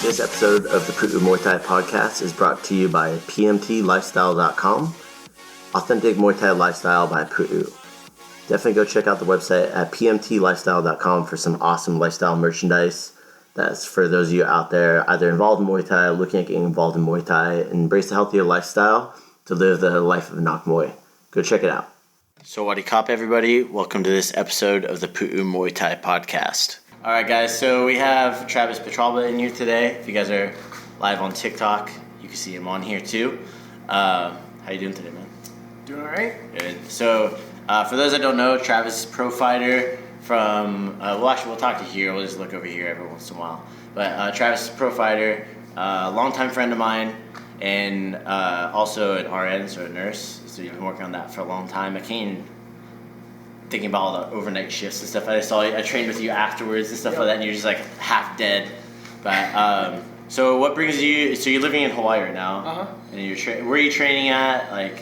This episode of the Pu'u Muay Thai podcast is brought to you by pmtlifestyle.com, authentic Muay Thai lifestyle by Pu'u. Definitely go check out the website at pmtlifestyle.com for some awesome lifestyle merchandise. That's for those of you out there either involved in Muay Thai, looking at getting involved in Muay Thai, and embrace a healthier lifestyle to live the life of Nak Muay. Go check it out. So Wadi Kop, everybody. Welcome to this episode of the Pu'u Muay Thai podcast. All right, guys. So we have Travis Petralba in here today. If you guys are live on TikTok, you can see him on here too. How you doing today, man? Doing all right. Good. So for those that don't know, Travis is a pro fighter from, we'll talk to here. We'll just look over here every once in a while. But Travis is a pro fighter, longtime friend of mine, and also an RN, so a nurse. So you've been working on that for a long time. I came thinking about all the overnight shifts and stuff. I trained with you afterwards and stuff like that, and you're just like half dead. But so what brings you? So you're living in Hawaii right now, and where are you training at? Like,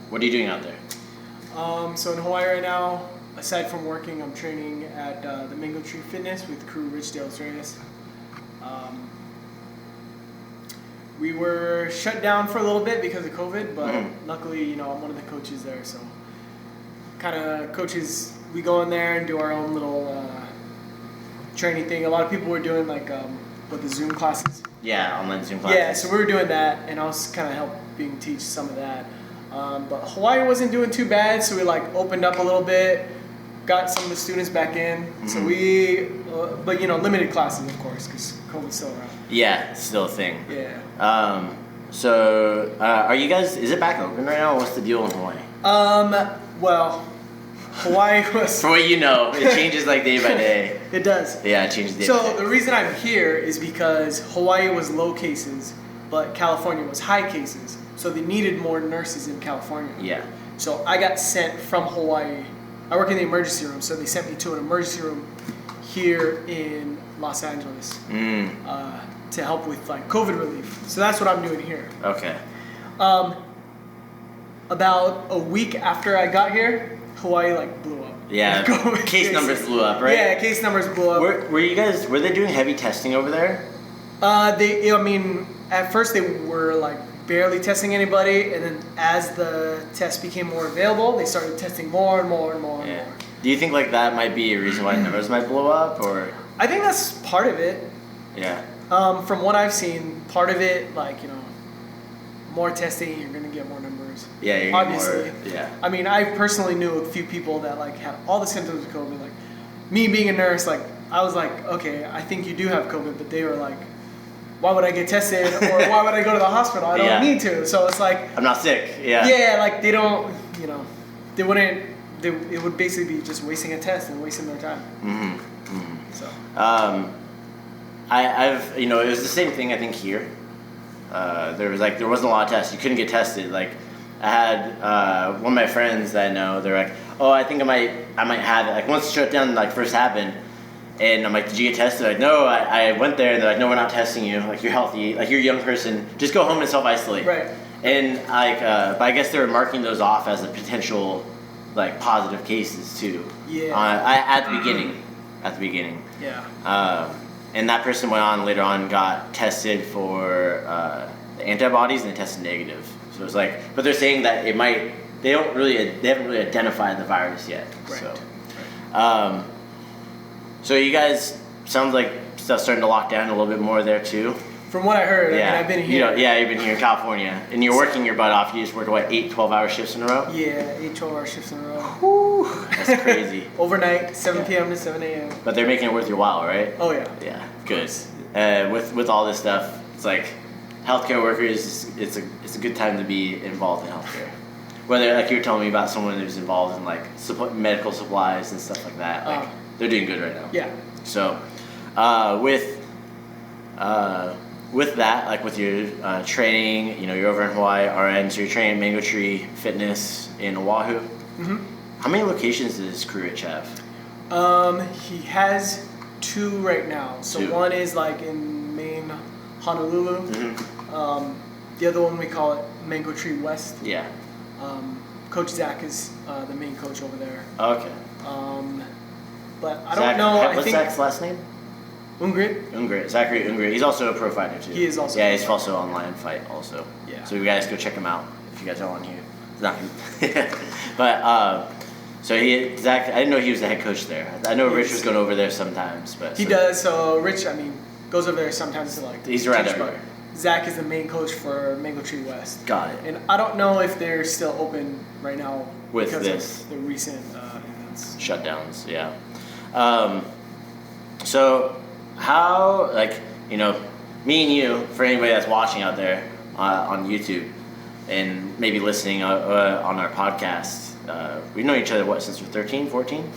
what are you doing out there? So in Hawaii right now, aside from working, I'm training at the Mango Tree Fitness with Crew Richdale Reyes. We were shut down for a little bit because of COVID, but luckily, I'm one of the coaches there, so kind of coaches. We go in there and do our own little training thing. A lot of people were doing like with the Zoom classes. Yeah, online Zoom classes. Yeah, so we were doing that, and I was kind of helping teach some of that. But Hawaii wasn't doing too bad, so we like opened up a little bit, got some of the students back in. So we, but limited classes, of course, because COVID's still around. Yeah, it's still a thing. Yeah. So are you guys? Is it back open right now? Or what's the deal in Hawaii? Well, Hawaii was. For what you know, it changes like day by day. It does. Yeah, it changes day by day. So the reason I'm here is because Hawaii was low cases, but California was high cases. So they needed more nurses in California. Yeah. So I got sent from Hawaii. I work in the emergency room, so they sent me to an emergency room here in Los Angeles to help with like COVID relief. So that's what I'm doing here. Okay. About a week after I got here, Hawaii like blew up. Yeah. Case numbers blew up, right? Yeah, case numbers blew up. Were you guys? Were they doing heavy testing over there? At first they were like barely testing anybody, and then as the test became more available, they started testing more and more and more and more. Do you think like that might be a reason why numbers might blow up, or? I think that's part of it. Yeah. From what I've seen, part of it, like more testing, you're gonna get more numbers. Yeah, you're obviously. More, yeah. I mean, I personally knew a few people that like had all the symptoms of COVID. Like me being a nurse, like I was like, okay, I think you do have COVID, but they were like, why would I get tested, or why would I go to the hospital? I don't need to. So it's like I'm not sick. Yeah. Yeah, like they don't, they wouldn't. It would basically be just wasting a test and wasting their time. So. I've it was the same thing I think here. There wasn't a lot of tests. You couldn't get tested. Like I had one of my friends that I know. They're like, oh, I think I might have it. Like once the shutdown like first happened, and I'm like, did you get tested? Like no, I went there and they're like, no, we're not testing you. Like you're healthy. Like you're a young person. Just go home and self-isolate. Right. And like, but I guess they were marking those off as a potential like positive cases too. Yeah. At the beginning. Yeah. And that person went on later on, got tested for the antibodies, and they tested negative. So it was like, but they're saying that they haven't really identified the virus yet. Right. So, so you guys sounds like stuff's starting to lock down a little bit more there too. From what I heard, I've been here. You've been here in California, and you're working your butt off. You just work 8 12-hour shifts in a row. Yeah, 8 12-hour shifts in a row. Whew, that's crazy. Overnight, 7 p.m. to 7 a.m. But they're making it worth your while, right? Oh yeah. Yeah, good. With all this stuff, it's like healthcare workers. It's a good time to be involved in healthcare. Whether like you were telling me about someone who's involved in like medical supplies and stuff like that, like they're doing good right now. Yeah. So, with that, like with your training, you're over in Hawaii, RN, so you're training at Mango Tree Fitness in Oahu. How many locations does Kru Rich have? He has 2 right now. So 2. One is like in main Honolulu. The other one we call it Mango Tree West. Yeah. Coach Zach is the main coach over there. Okay. But I don't know. What's Zach's last name? Ungrit. Zachary Ungrit. He's also a pro fighter too. He is also. Yeah, he's also online fight also. Yeah. So you guys go check him out if you guys are on here. It's not him. But so Zach, I didn't know he was the head coach there. I know Rich was going over there sometimes, but he does. So Rich, goes over there sometimes to like. He's around everywhere. Zach is the main coach for Mango Tree West. Got it. And I don't know if they're still open right now with because this of the recent events. Shutdowns. Yeah. So how, like, you know, me and you, for anybody that's watching out there on YouTube and maybe listening on our podcast, we've known each other, since we're 13, 14?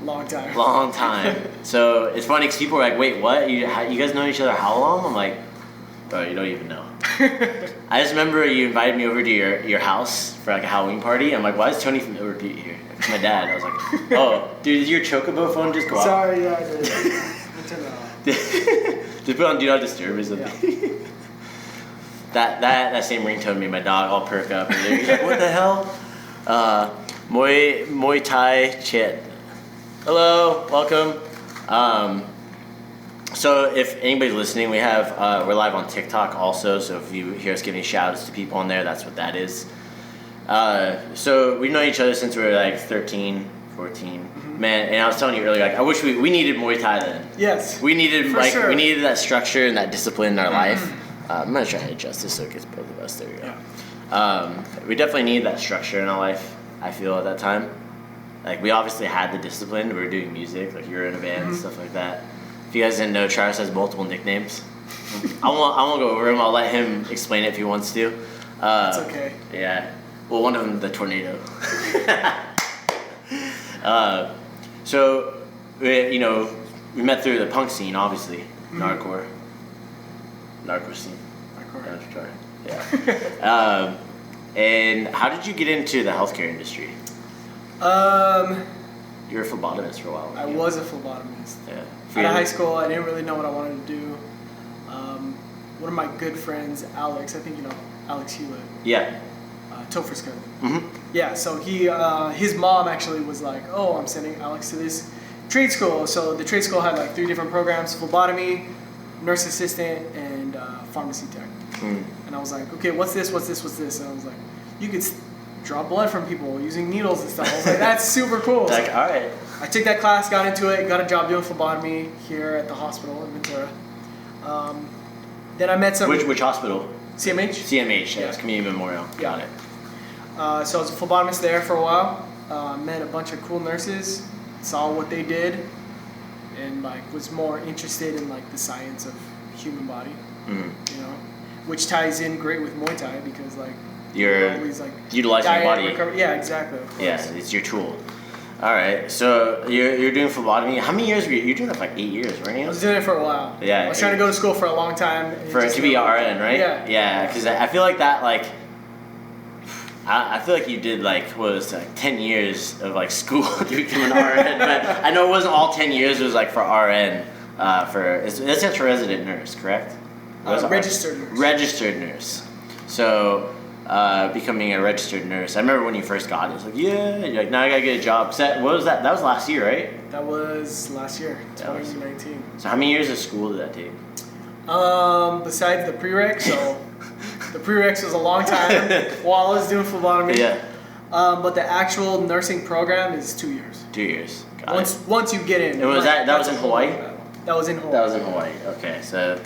Long time. So it's funny because people are like, wait, what? You guys know each other how long? I'm like, bro, you don't even know. I just remember you invited me over to your house for like a Halloween party. I'm like, why is Tony from Ill Repute here? It's my dad. I was like, oh, dude, did your Chocobo phone just go off? Sorry, yeah, I did. I turned it off. Just put on Do Not Disturb or something. Yeah. That same ringtone made my dog all perk up. And he's like, what the hell? Muay Thai Chet. Hello, welcome. So if anybody's listening, we're live on TikTok also. So if you hear us giving shout outs to people on there, that's what that is. So we've known each other since we were like 13, 14. Mm-hmm. Man, and I was telling you earlier, like I wish we needed Muay Thai then. Yes. We needed sure. We needed that structure and that discipline in our life. I'm gonna try to adjust this so it gets both of us. There we go. Yeah. We definitely needed that structure in our life. I feel at that time, like we obviously had the discipline. We were doing music, like you were in a band and stuff like that. If you guys didn't know, Travis has multiple nicknames. I won't go over him. I'll let him explain it if he wants to. It's okay. Yeah. Well, one of them, the Tornado. So, we met through the punk scene, obviously. Narcore scene. Narcore. Yeah. And how did you get into the healthcare industry? You were a phlebotomist for a while. I was a phlebotomist. Yeah. Out of high school, I didn't really know what I wanted to do. One of my good friends, Alex, I think you know Alex Hewlett. Yeah. Topher's cousin. Mm-hmm. Yeah, so his mom actually was like, oh, I'm sending Alex to this trade school. So the trade school had like 3 different programs: phlebotomy, nurse assistant, and pharmacy tech. And I was like, okay, what's this? And I was like, you could draw blood from people using needles and stuff. I was like, that's super cool. Like, all right. I took that class, got into it, got a job doing phlebotomy here at the hospital in Ventura. Then I met some... Which hospital? CMH. CMH, yeah. It's Community Memorial. Yeah. Got it. So I was a phlebotomist there for a while. Met a bunch of cool nurses, saw what they did, and like was more interested in like the science of human body. You know, which ties in great with Muay Thai because like you're always like utilizing your body. Recovery. Yeah, exactly. Yeah, it's your tool. All right, so you're doing phlebotomy. How many years were you doing that for? Like 8 years, weren't you? I was doing it for a while. Yeah. I was trying to go to school for a long time. To be RN, right? Yeah. Yeah, because I feel like that, like, I feel like you did like, what was it, like 10 years of like school to become an RN, but I know it wasn't all 10 years, it was like for RN, it's just a resident nurse, correct? Registered nurse. Registered nurse. So, becoming a registered nurse. I remember when you first got it. It's like, yeah, you're like, now I gotta get a job. So, what was that? That was last year, right? That was last year, 2019. So how many years of school did that take? Besides the prereq, so the prereqs was a long time while I was doing phlebotomy. Yeah. But the actual nursing program is 2 years. 2 years. Got it. Once you get in. And was that was in Hawaii? That was in Hawaii. That was in Hawaii. Okay, so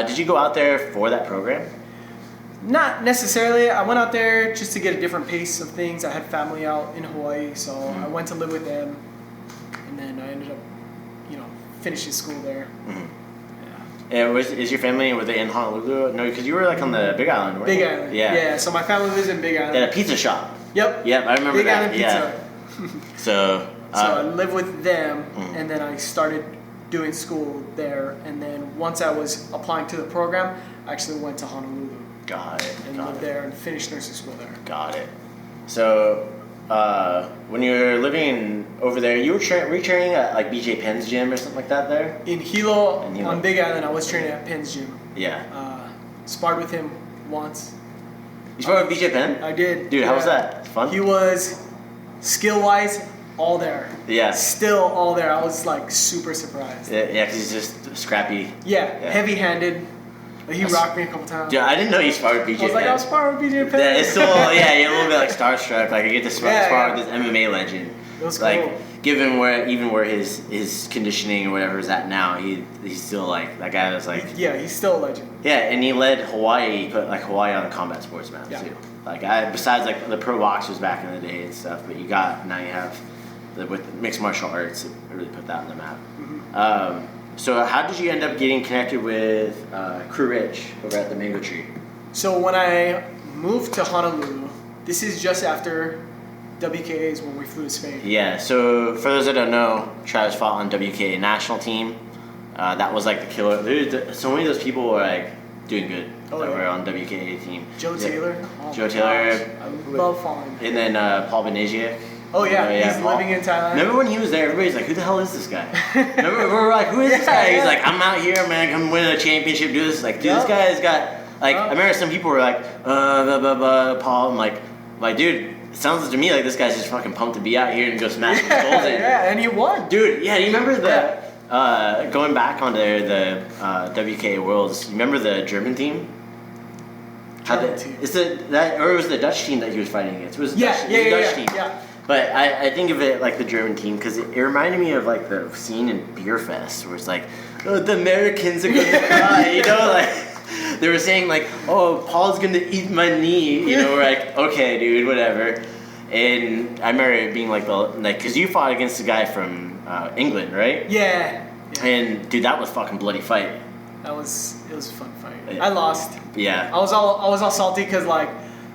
did you go out there for that program? Not necessarily. I went out there just to get a different pace of things. I had family out in Hawaii, so I went to live with them, and then I ended up, finishing school there. And is your family, were they in Honolulu? No, because you were like on the Big Island, weren't you? Big Island. Yeah. So my family lives in Big Island. They had a pizza shop. Yep. Yep, I remember Big that. Island Pizza. Yeah. So I lived with them, and then I started doing school there. And then once I was applying to the program, I actually went to Honolulu. Got it. And lived there and finished nursing school there. Got it. So when you were living over there, were you training at like BJ Penn's gym or something like that there? In Hilo, on Big Island, I was training at Penn's gym. Yeah. Sparred with him once. You sparred with BJ Penn? I did. Dude, how was that? Fun? He was skill-wise all there. Yeah. Still all there. I was like super surprised. Yeah, because he's just scrappy. Yeah, heavy-handed. He rocked me a couple times. Yeah, I didn't know you sparred with BJ. I was like, I was sparring with BJ Penn. Yeah, it's still, you're a little bit like starstruck. Like, you get to spar with this MMA legend. It was like, cool. Given where his conditioning or whatever is at now, he's still like, that guy was like... Yeah, he's still a legend. Yeah, and he led Hawaii, he put like Hawaii on the combat sports map too. Like, besides like the pro boxers back in the day and stuff, but now you have, with mixed martial arts, it really put that on the map. Mm-hmm. So how did you end up getting connected with Crew Rich over at the Mango Tree? So when I moved to Honolulu, this is just after WKA's when we flew to Spain. Yeah, so for those that don't know, Travis fought on WKA national team. That was like the killer. So many of those people were like doing good that were on WKA team. Joe Taylor. Oh Joe Taylor. Gosh. I love following him. And then Paul Beneziak. Oh yeah, he's Paul. living in Thailand. Remember when he was there? Everybody's like, "Who the hell is this guy?" Remember, we were like, "Who is this guy?" He's like, "I'm out here, man. Come win a championship. Do this." Like, dude, this guy's got like. I remember some people were like, blah, blah, blah, Paul." I'm like, dude, it sounds to me like this guy's just fucking pumped to be out here and go smash some skulls in. Yeah, and he won. Dude, yeah, you remember the going back onto the WKA Worlds? You remember the German team? It's or it was the Dutch team that he was fighting against. It was the Dutch team. Yeah. But I think of it like the German team because it reminded me of like the scene in Beer Fest where it's like, oh, the Americans are gonna cry, you know, like they were saying like, oh, Paul's gonna eat my knee, you know, we're like, okay, dude, whatever. And I remember it being like because you fought against a guy from England, right? Yeah. And dude, that was fucking bloody fight. It was a fun fight. I lost. Yeah. I was all salty because like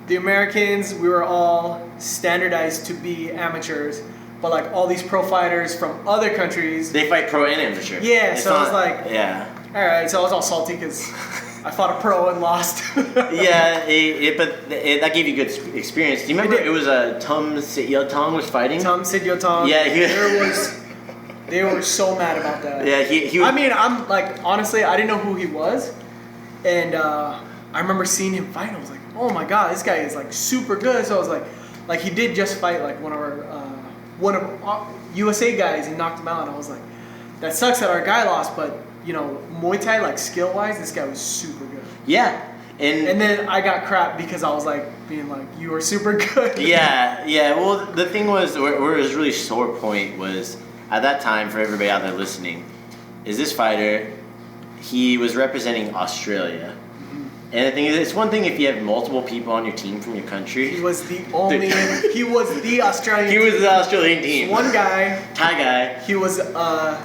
the Americans, we were all standardized to be amateurs, but like all these pro fighters from other countries, they fight pro and amateur. Yeah, so I was like, all right. So I was all salty because I fought a pro and lost. Yeah, but that gave you good experience. Do you remember it was Tum Sit-Yotong was fighting? Tum Sit-Yotong. Yeah, they were so mad about that. Yeah, he was, I mean, I'm like, honestly, I didn't know who he was, and I remember seeing him fight. I was like, oh my god, this guy is like super good. So I was like he did just fight like one of our USA guys and knocked him out. And I was like, that sucks that our guy lost, but you know, Muay Thai like skill wise, this guy was super good. Yeah. And then I got crap because I was like being like, you are super good. Yeah. Well, the thing was, where it was really sore point was at that time for everybody out there listening, is this fighter, he was representing Australia. And the thing is, it's one thing if you have multiple people on your team from your country. He was the only. He was the Australian. He was the Australian team. One guy. Thai guy. He was a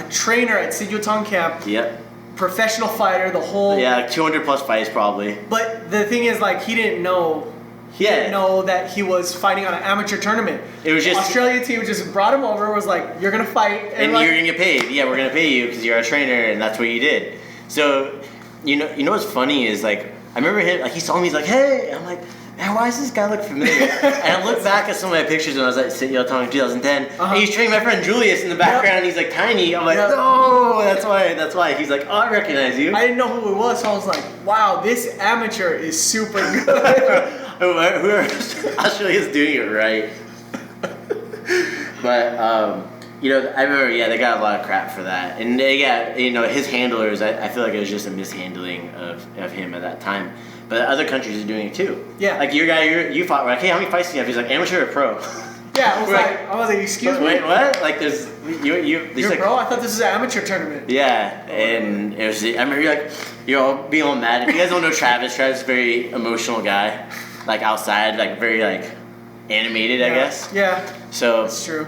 trainer at Sit-Yotong camp. Yep. Professional fighter. The whole. Yeah, like 200 plus fights probably. But the thing is, like, he didn't know. He didn't know that he was fighting on an amateur tournament. It was just Australian team just brought him over. Was like, you're gonna fight, and like, you're gonna get paid. Yeah, we're gonna pay you because you're a trainer, and that's what you did. So. You know what's funny is like I remember him like he saw me, he's like, hey, I'm like, man, why does this guy look familiar? And I look back at some of my pictures when I was at Sit-Yotong in 2010, and he's training my friend Julius in the background. He's like tiny. I'm like, no, that's why. He's like, oh, I recognize you. I didn't know who it was, so I was like, wow, this amateur is super good. Whoever Australia's doing it right. But I remember, they got a lot of crap for that, and they got, his handlers. I feel like it was just a mishandling of him at that time. But other countries are doing it too. Yeah. Like your guy, you fought. We're like, hey, how many fights do you have? He's like, amateur or pro? Yeah, I was like, excuse me. Wait, what? Like, there's you're like, pro? I thought this was an amateur tournament. Yeah, and it was. I remember you're all being all mad. If you guys don't know Travis is a very emotional guy. Like outside, like very like animated, I guess. Yeah. So that's true.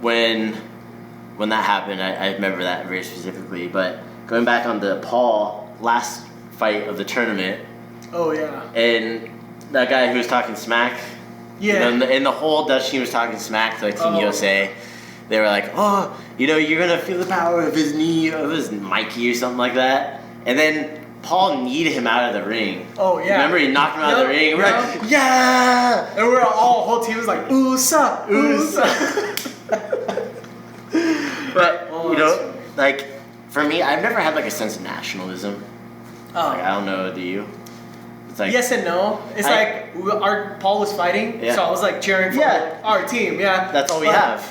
When that happened, I remember that very specifically. But going back on the Paul last fight of the tournament. Oh yeah. And that guy who was talking smack. Yeah. And the whole Dutch team was talking smack to like Team USA. They were like, oh, you're gonna feel the power of his knee, of his Mikey or something like that. And then Paul kneed him out of the ring. Oh yeah. Remember he knocked him out of the ring. And we're like, yeah. And we're whole team was like, ooh-sa, ooh-sa. But like for me, I've never had like a sense of nationalism. Oh. Like, I don't know. Do you? It's like, yes and no. It's Paul was fighting, so I was like cheering for our team. Yeah, that's all we have.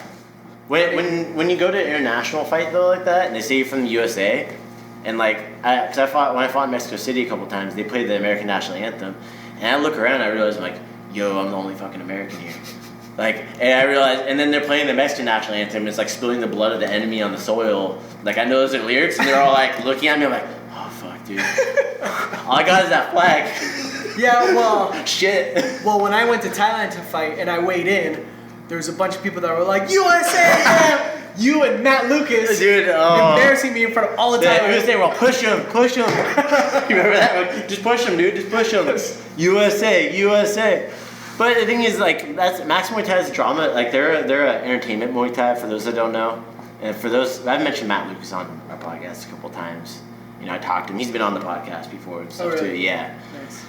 When you go to an international fight though like that, and they say you're from the USA, and like, when I fought in Mexico City a couple times, they played the American national anthem, and I look around, and I realize I'm like, yo, I'm the only fucking American here. Like, and I realized, and then they're playing the Mexican national anthem. It's like spilling the blood of the enemy on the soil. Like, I know those are lyrics, and they're all like looking at me. I'm like, oh fuck, dude. All I got is that flag. Yeah, well, shit. Well, when I went to Thailand to fight and I weighed in, there was a bunch of people that were like, USA, yeah! You and Matt Lucas, dude, embarrassing me in front of all the time. We were saying, well, push him. You remember that? Like, just push him, dude. Just push him. USA. But the thing is, like, Max Muay Thai is drama. Like, they're an entertainment Muay Thai, for those that don't know. And for those, I've mentioned Matt Lucas on our podcast a couple times. You know, I talked to him. He's been on the podcast before and stuff too. Yeah. Nice.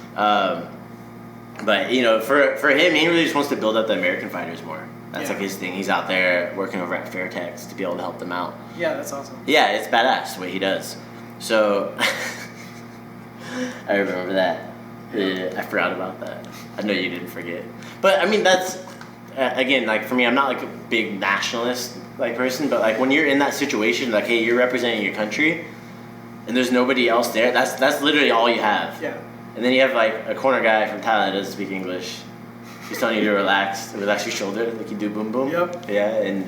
But you know, for him, he really just wants to build up the American fighters more. That's like his thing. He's out there working over at Fairtex to be able to help them out. Yeah, that's awesome. Yeah, it's badass what he does. So I remember that. I forgot about that. I know you didn't forget. But I mean, that's again, like for me, I'm not like a big nationalist like person, but like when you're in that situation, like hey, you're representing your country, and there's nobody else there. That's literally all you have. Yeah. And then you have like a corner guy from Thailand that doesn't speak English. He's telling you to relax your shoulder, like you do boom boom. Yep. Yeah, and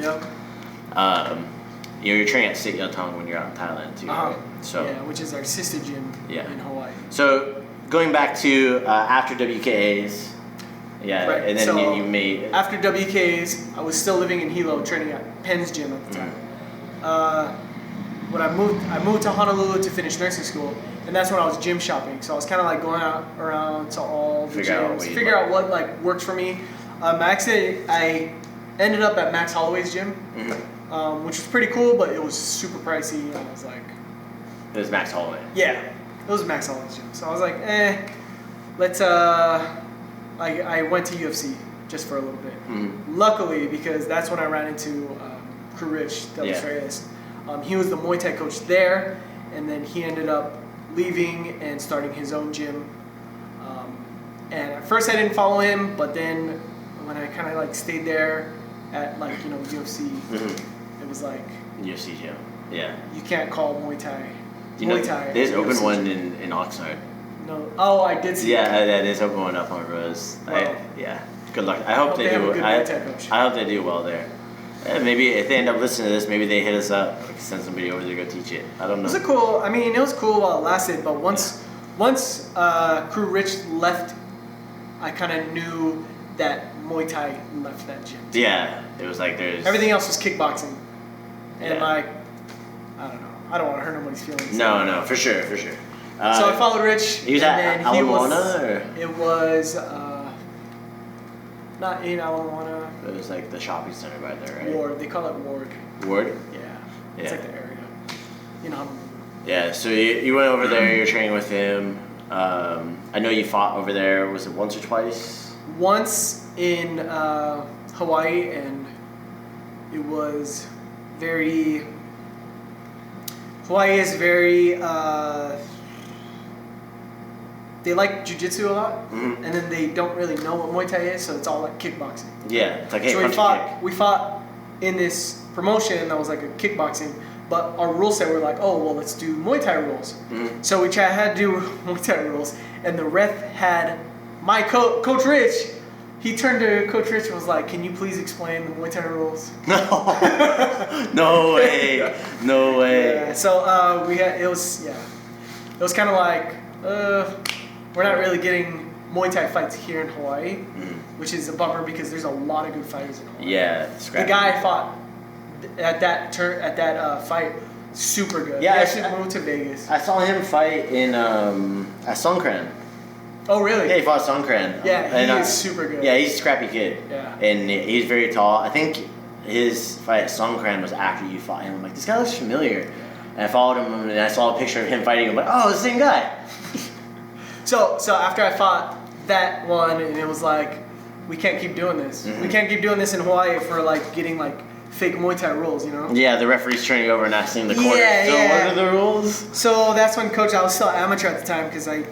you're training at Sit Yatong when you're out in Thailand too. Right? So which is our sister gym in Hawaii. So going back to after WKAs, right. and then so you made after WKAs, I was still living in Hilo, training at Penn's gym at the time. When I moved to Honolulu to finish nursing school, and that's when I was gym shopping. So I was kind of like going out around to all the gyms, figure out what like works for me. I ended up at Max Holloway's gym, which was pretty cool, but it was super pricey. And I was like, it was Max Holloway. Yeah, it was Max Holloway's gym. So I was like, let's. I went to UFC just for a little bit. Luckily, because that's when I ran into Kru Rich Reyes. He was the Muay Thai coach there, and then he ended up leaving and starting his own gym. And at first I didn't follow him, but then when I kind of like stayed there at like, you know, UFC, it was like UFC gym. Yeah. You can't call Muay Thai. Muay Thai. There's open one in Oxnard. No. Oh, I did see. Yeah, there's open one up on Rose. Wow. Good luck. I hope they have do. a good Muay Thai coach. I hope they do well there. Maybe if they end up listening to this, maybe they hit us up. We can send somebody over there to go teach it. I don't know. It was cool while it lasted, but once Kru Rich left, I kind of knew that Muay Thai left that gym. Yeah, it was like there's everything else was kickboxing, and like I don't know. I don't want to hurt nobody's feelings. No, for sure. So I followed Rich. He was at Ala Moana? It was not in Ala Moana. It was like the shopping center right there, right? Ward. They call it Ward. Ward? Yeah. It's like the area. You know. Yeah. So you went over there. You're training with him. I know you fought over there. Was it once or twice? Once in Hawaii, and it was very. Hawaii is very. They like jiu-jitsu a lot, and then they don't really know what Muay Thai is, so it's all like kickboxing. Yeah, it's like, hey, so we fought in this promotion that was like a kickboxing, but our rule set were like, oh, well, let's do Muay Thai rules. So we had to do Muay Thai rules, and the ref had my Coach Rich. He turned to Coach Rich and was like, can you please explain the Muay Thai rules? No way. Yeah, so it was kind of like, we're not really getting Muay Thai fights here in Hawaii, which is a bummer because there's a lot of good fighters in Hawaii. Yeah, the guy I fought at that fight, super good. Yeah, he actually moved to Vegas. I saw him fight in at Songkran. Oh really? Yeah, he fought Songkran. Yeah, he is super good. Yeah, he's a scrappy kid. Yeah, and he's very tall. I think his fight at Songkran was after you fought him. I'm like, this guy looks familiar. And I followed him, and I saw a picture of him fighting. I'm like, oh, it's the same guy. So after I fought that one, and it was like, we can't keep doing this. We can't keep doing this in Hawaii if we're like getting like fake Muay Thai rules, you know? Yeah, the referee's turning over and asking the corner. So what are the rules? So that's when I was still amateur at the time because I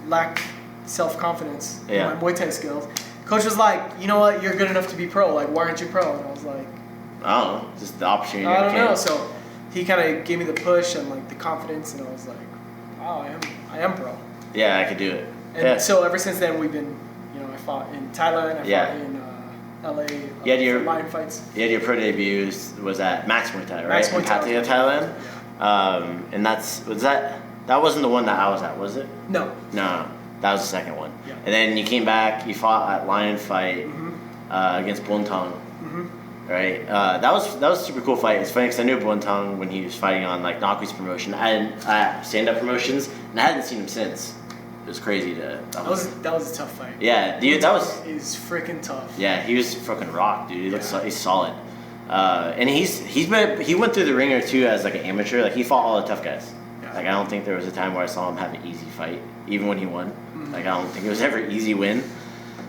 lacked self-confidence in Yeah. my Muay Thai skills. Coach was like, you know what, you're good enough to be pro. Like, why aren't you pro? And I was like, I don't know, just the opportunity. I don't know. So he kind of gave me the push and like the confidence, and I was like, wow, I am pro. Yeah, I could do it. And so ever since then, we've been, I fought in Thailand, I fought in LA, your lion fights. You had your pro debut was at Max Muay Thai, right? Max Muay in Thai. Pattaya, Thailand. Yeah. And that wasn't the one that I was at, was it? No. No, that was the second one. Yeah. And then you came back, you fought at Lion Fight against Buntong. Right, that was a super cool fight. It's funny because I knew Buntong when he was fighting on like Nakui's promotion and stand-up promotions, and I hadn't seen him since. It was crazy to. That was a tough fight. Yeah, dude, that was. He's freaking tough. Yeah, he was fucking rock, dude. He looks he's solid, and he went through the ringer too as like an amateur. Like he fought all the tough guys. Yeah. Like I don't think there was a time where I saw him have an easy fight, even when he won. Like I don't think it was ever an easy win.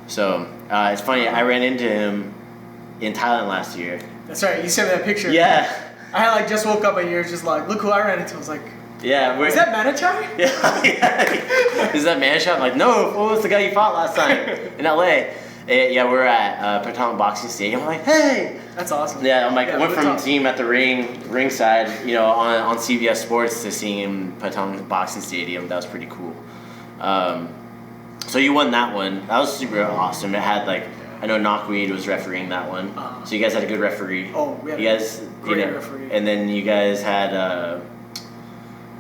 So it's funny. I ran into him in Thailand last year. That's right. You sent me that picture. Yeah. I had like just woke up and you're just like, look who I ran into. I was like, yeah. Is that Manichai? Yeah. Is that Manichai? I'm like, no. What was the guy you fought last time in LA? Yeah, we're at Petralba Boxing Stadium. I'm like, hey. That's awesome. Yeah, I'm like, I went from seeing him at the ringside, on CBS Sports to seeing him in Petralba Boxing Stadium. That was pretty cool. So you won that one. That was super awesome. It had like. I know Knockweed was refereeing that one, so you guys had a good referee. Oh, we had you guys, great referee. And then you guys had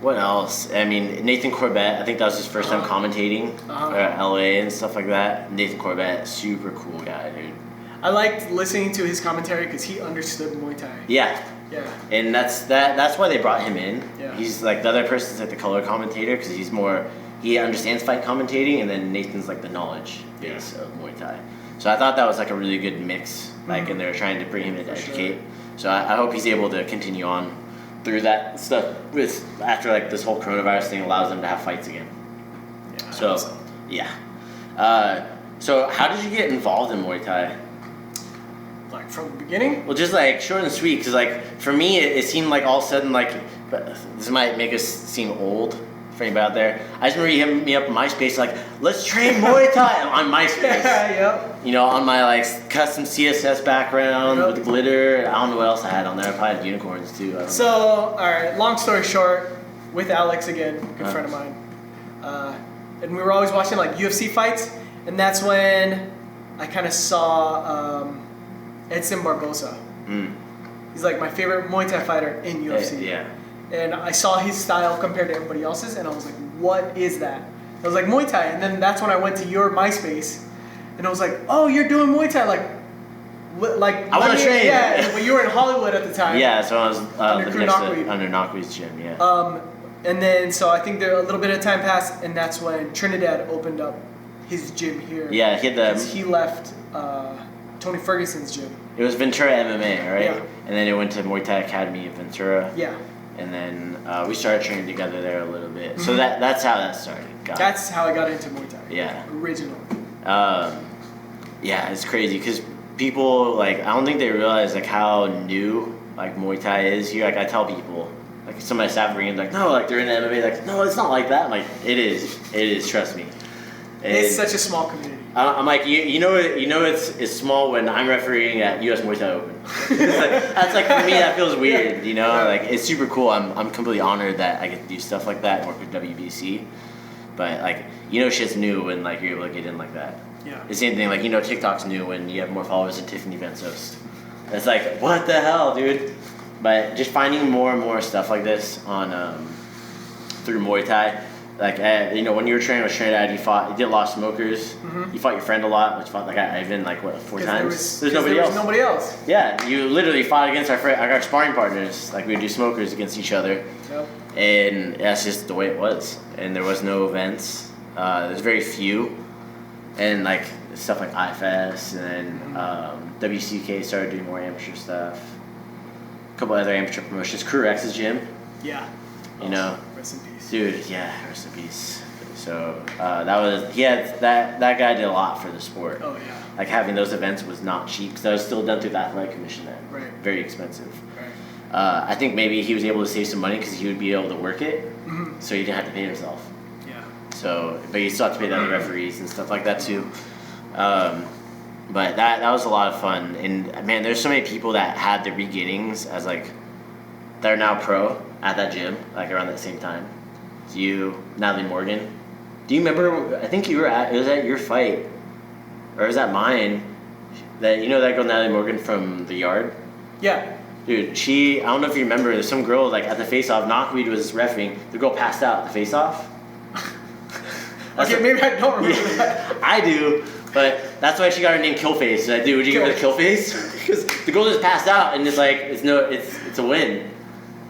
what else? I mean, Nathan Corbett. I think that was his first time commentating for LA and stuff like that. Nathan Corbett, super cool guy, dude. I liked listening to his commentary because he understood Muay Thai. Yeah. Yeah. And that's why they brought him in. Yeah. He's like the other person's like the color commentator because he understands fight commentating, and then Nathan's like the knowledge base of Muay Thai. So I thought that was like a really good mix, like, and they're trying to bring him in to educate. Sure. So I hope he's able to continue on through that stuff after like this whole coronavirus thing allows them to have fights again. Yeah. So, yeah. So how did you get involved in Muay Thai? Like from the beginning? Well, just like short and sweet, because like for me it seemed like all of a sudden like, but this might make us seem old. For anybody out there, I just remember you hitting me up on MySpace like, let's train Muay Thai on MySpace. Yep. On my like custom CSS background with glitter. I don't know what else I had on there. I probably had unicorns too. So, all right. Long story short, with Alex again, good friend of mine, and we were always watching like UFC fights, and that's when I kind of saw Edson Barbosa. He's like my favorite Muay Thai fighter in UFC. Yeah. And I saw his style compared to everybody else's, and I was like, what is that? I was like, Muay Thai. And then that's when I went to your MySpace, and I was like, oh, you're doing Muay Thai. Like I want to train. Yeah, but you were in Hollywood at the time. Yeah, so I was under Knockweed's gym, yeah. And then, so I think a little bit of time passed, and that's when Trinidad opened up his gym here. Yeah, he left Tony Ferguson's gym. It was Ventura MMA, right? Yeah. And then it went to Muay Thai Academy in Ventura. Yeah. And then we started training together there a little bit. So that's how that started. That's how I got into Muay Thai. Yeah. Originally. Yeah, it's crazy because people, like, I don't think they realize, like, how new, like, Muay Thai is here. Like, I tell people, like, some of my staff bring in, like, no, like, they're in MMA. Like, no, it's not like that. I'm like, it is, trust me. It's such a small community. I'm like, it's small when I'm refereeing at US Muay Thai Open. That's like, for me, that feels weird, Like, it's super cool. I'm completely honored that I get to do stuff like that and work with WBC. But, like, shit's new when, like, you're able to get in like that. Yeah. It's the same thing, like, TikTok's new when you have more followers than Tiffany Van Soest. It's like, what the hell, dude? But just finding more and more stuff like this on through Muay Thai. Like, when you were training with Trinidad, you did a lot of smokers. You fought your friend a lot, which fought that guy Ivan, like, what, 4 times? There's nobody else. Yeah, you literally fought against our sparring partners. Like, we would do smokers against each other. Yep. And that's just the way it was. And there was no events. There's very few. And, like, stuff like IFS and WCK started doing more amateur stuff. A couple other amateur promotions. Crew X's gym. Yeah. Rest in peace. Dude, yeah, rest in peace. So that guy did a lot for the sport. Oh yeah. Like having those events was not cheap because that was still done through the athletic commission then. Right. Very expensive. Right. I think maybe he was able to save some money because he would be able to work it, so he didn't have to pay himself. Yeah. So, but you still have to pay the other referees and stuff like that too. But that was a lot of fun. And man, there's so many people that had their beginnings as like, they're now pro at that gym, like around that same time. So you, Natalie Morgan. Do you remember, I think it was at your fight, or was that mine, that, you know that girl Natalie Morgan from the Yard? Yeah. Dude, I don't know if you remember, there's some girl like at the face-off, Knockweed was reffing, the girl passed out at the face-off. Okay, maybe I don't remember that. I do, but that's why she got her name Killface. Like, dude, would you give her the Killface? Because the girl just passed out, and it's like, it's a win.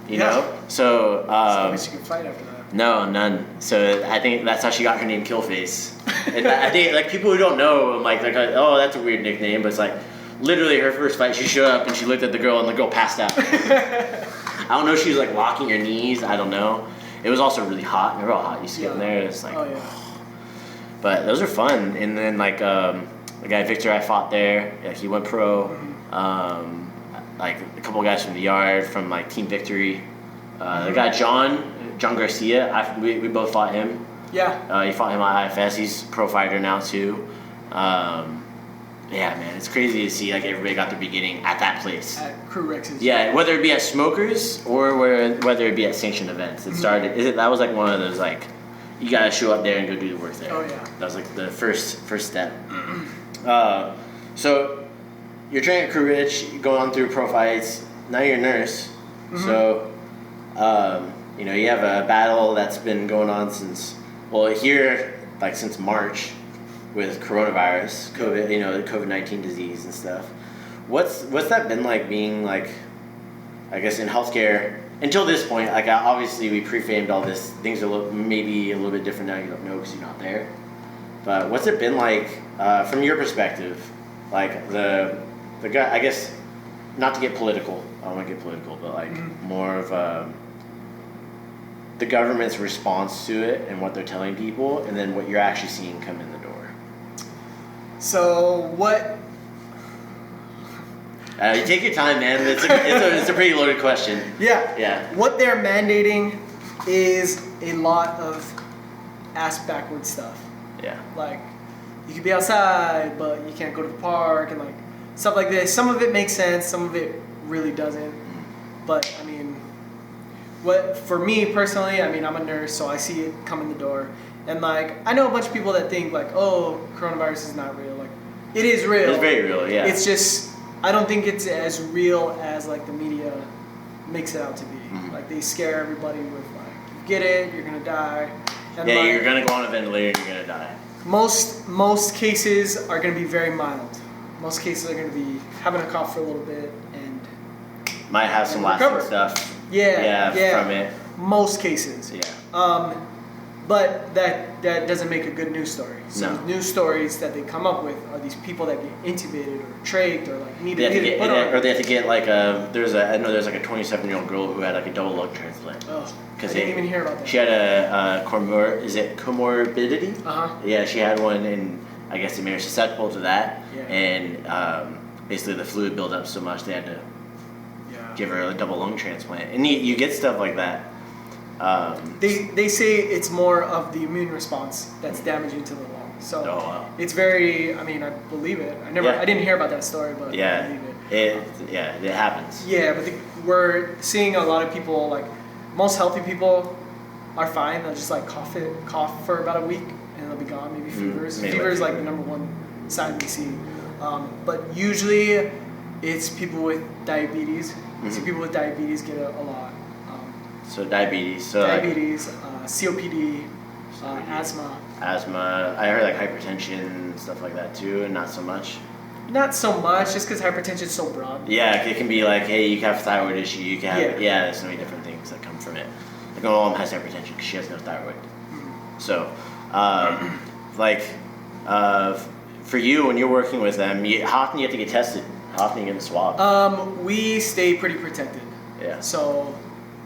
You know? So, I wish you could fight after that. No, none. So I think that's how she got her name Killface. And I think like people who don't know, like oh, that's a weird nickname, but it's like literally her first fight, she showed up and she looked at the girl and the girl passed out. I don't know if she was like locking her knees, I don't know. It was also really hot. Remember how hot you used to get in there? It's like, oh yeah. But those are fun. And then like the guy Victor I fought there, yeah, he went pro. Like a couple of guys from the Yard, from like Team Victory. The guy John Garcia, we both fought him. Yeah. You fought him at IFS. He's a pro fighter now too. Yeah, man, it's crazy to see like everybody got their beginning at that place. At Crew Rex's. Yeah, whether it be at Smokers or whether it be at sanctioned events. It started. That was like one of those like, you gotta show up there and go do the work there. Oh yeah. That was like the first step. So you're training at Crew Rich, you're going on through pro fights. Now you're a nurse. So you know, you have a battle that's been going on since March with coronavirus, COVID, you know, the COVID-19 disease and stuff. What's that been like being like, I guess in healthcare until this point? Like obviously we pre-famed all this. Things are maybe a little bit different now. You don't know because you're not there. But what's it been like from your perspective? Like the guy, I guess, not to get political. I don't want to get political, but like more of the government's response to it and what they're telling people, and then what you're actually seeing come in the door. So what? You take your time, man. It's a pretty loaded question. Yeah. Yeah. What they're mandating is a lot of ass-backward stuff. Yeah. Like, you could be outside, but you can't go to the park, and like stuff like this. Some of it makes sense. Some of it really doesn't. But I mean, for me personally, I mean, I'm a nurse, so I see it come in the door. And like, I know a bunch of people that think like, oh, coronavirus is not real. Like, it is real. It's very real, yeah. It's just, I don't think it's as real as like the media makes it out to be. Like, they scare everybody with like, you get it, you're gonna die. And yeah, like, you're gonna go on a ventilator and you're gonna die. Most cases are gonna be very mild. Most cases are gonna be having a cough for a little bit and might have some lasting stuff. Yeah, from it. Most cases. Yeah. But that doesn't make a good news story. So No. news stories that they come up with are these people that get intubated or trached or like need They to have to get get, put on. or they have to get like there's like a 27-year-old girl who had like a double lung transplant. Oh, I didn't even hear about that. She had a comorbidity? Uh-huh. Yeah, she had one, and I guess they made her susceptible to that. Yeah. And basically the fluid built up so much they had to give her a double lung transplant. And you get stuff like that. They say it's more of the immune response that's damaging to the lung. So it's very, I mean, I believe it. I didn't hear about that story, but I believe it. It happens. Yeah, but we're seeing a lot of people, like most healthy people are fine. They'll just like cough for about a week and they'll be gone. Maybe fevers. Fever is like the number one sign we see. But usually it's people with diabetes. So people with diabetes get a lot. So diabetes. COPD, asthma. Asthma. I heard like hypertension, stuff like that too, and not so much. Not so much, just because hypertension is so broad. Yeah, it can be like, hey, you can have a thyroid issue. You can have there's so many different things that come from it. Like my mom has hypertension because she has no thyroid. So, for you when you're working with them, how often do you have to get tested? How often do you get the swab? We stay pretty protected. Yeah. So,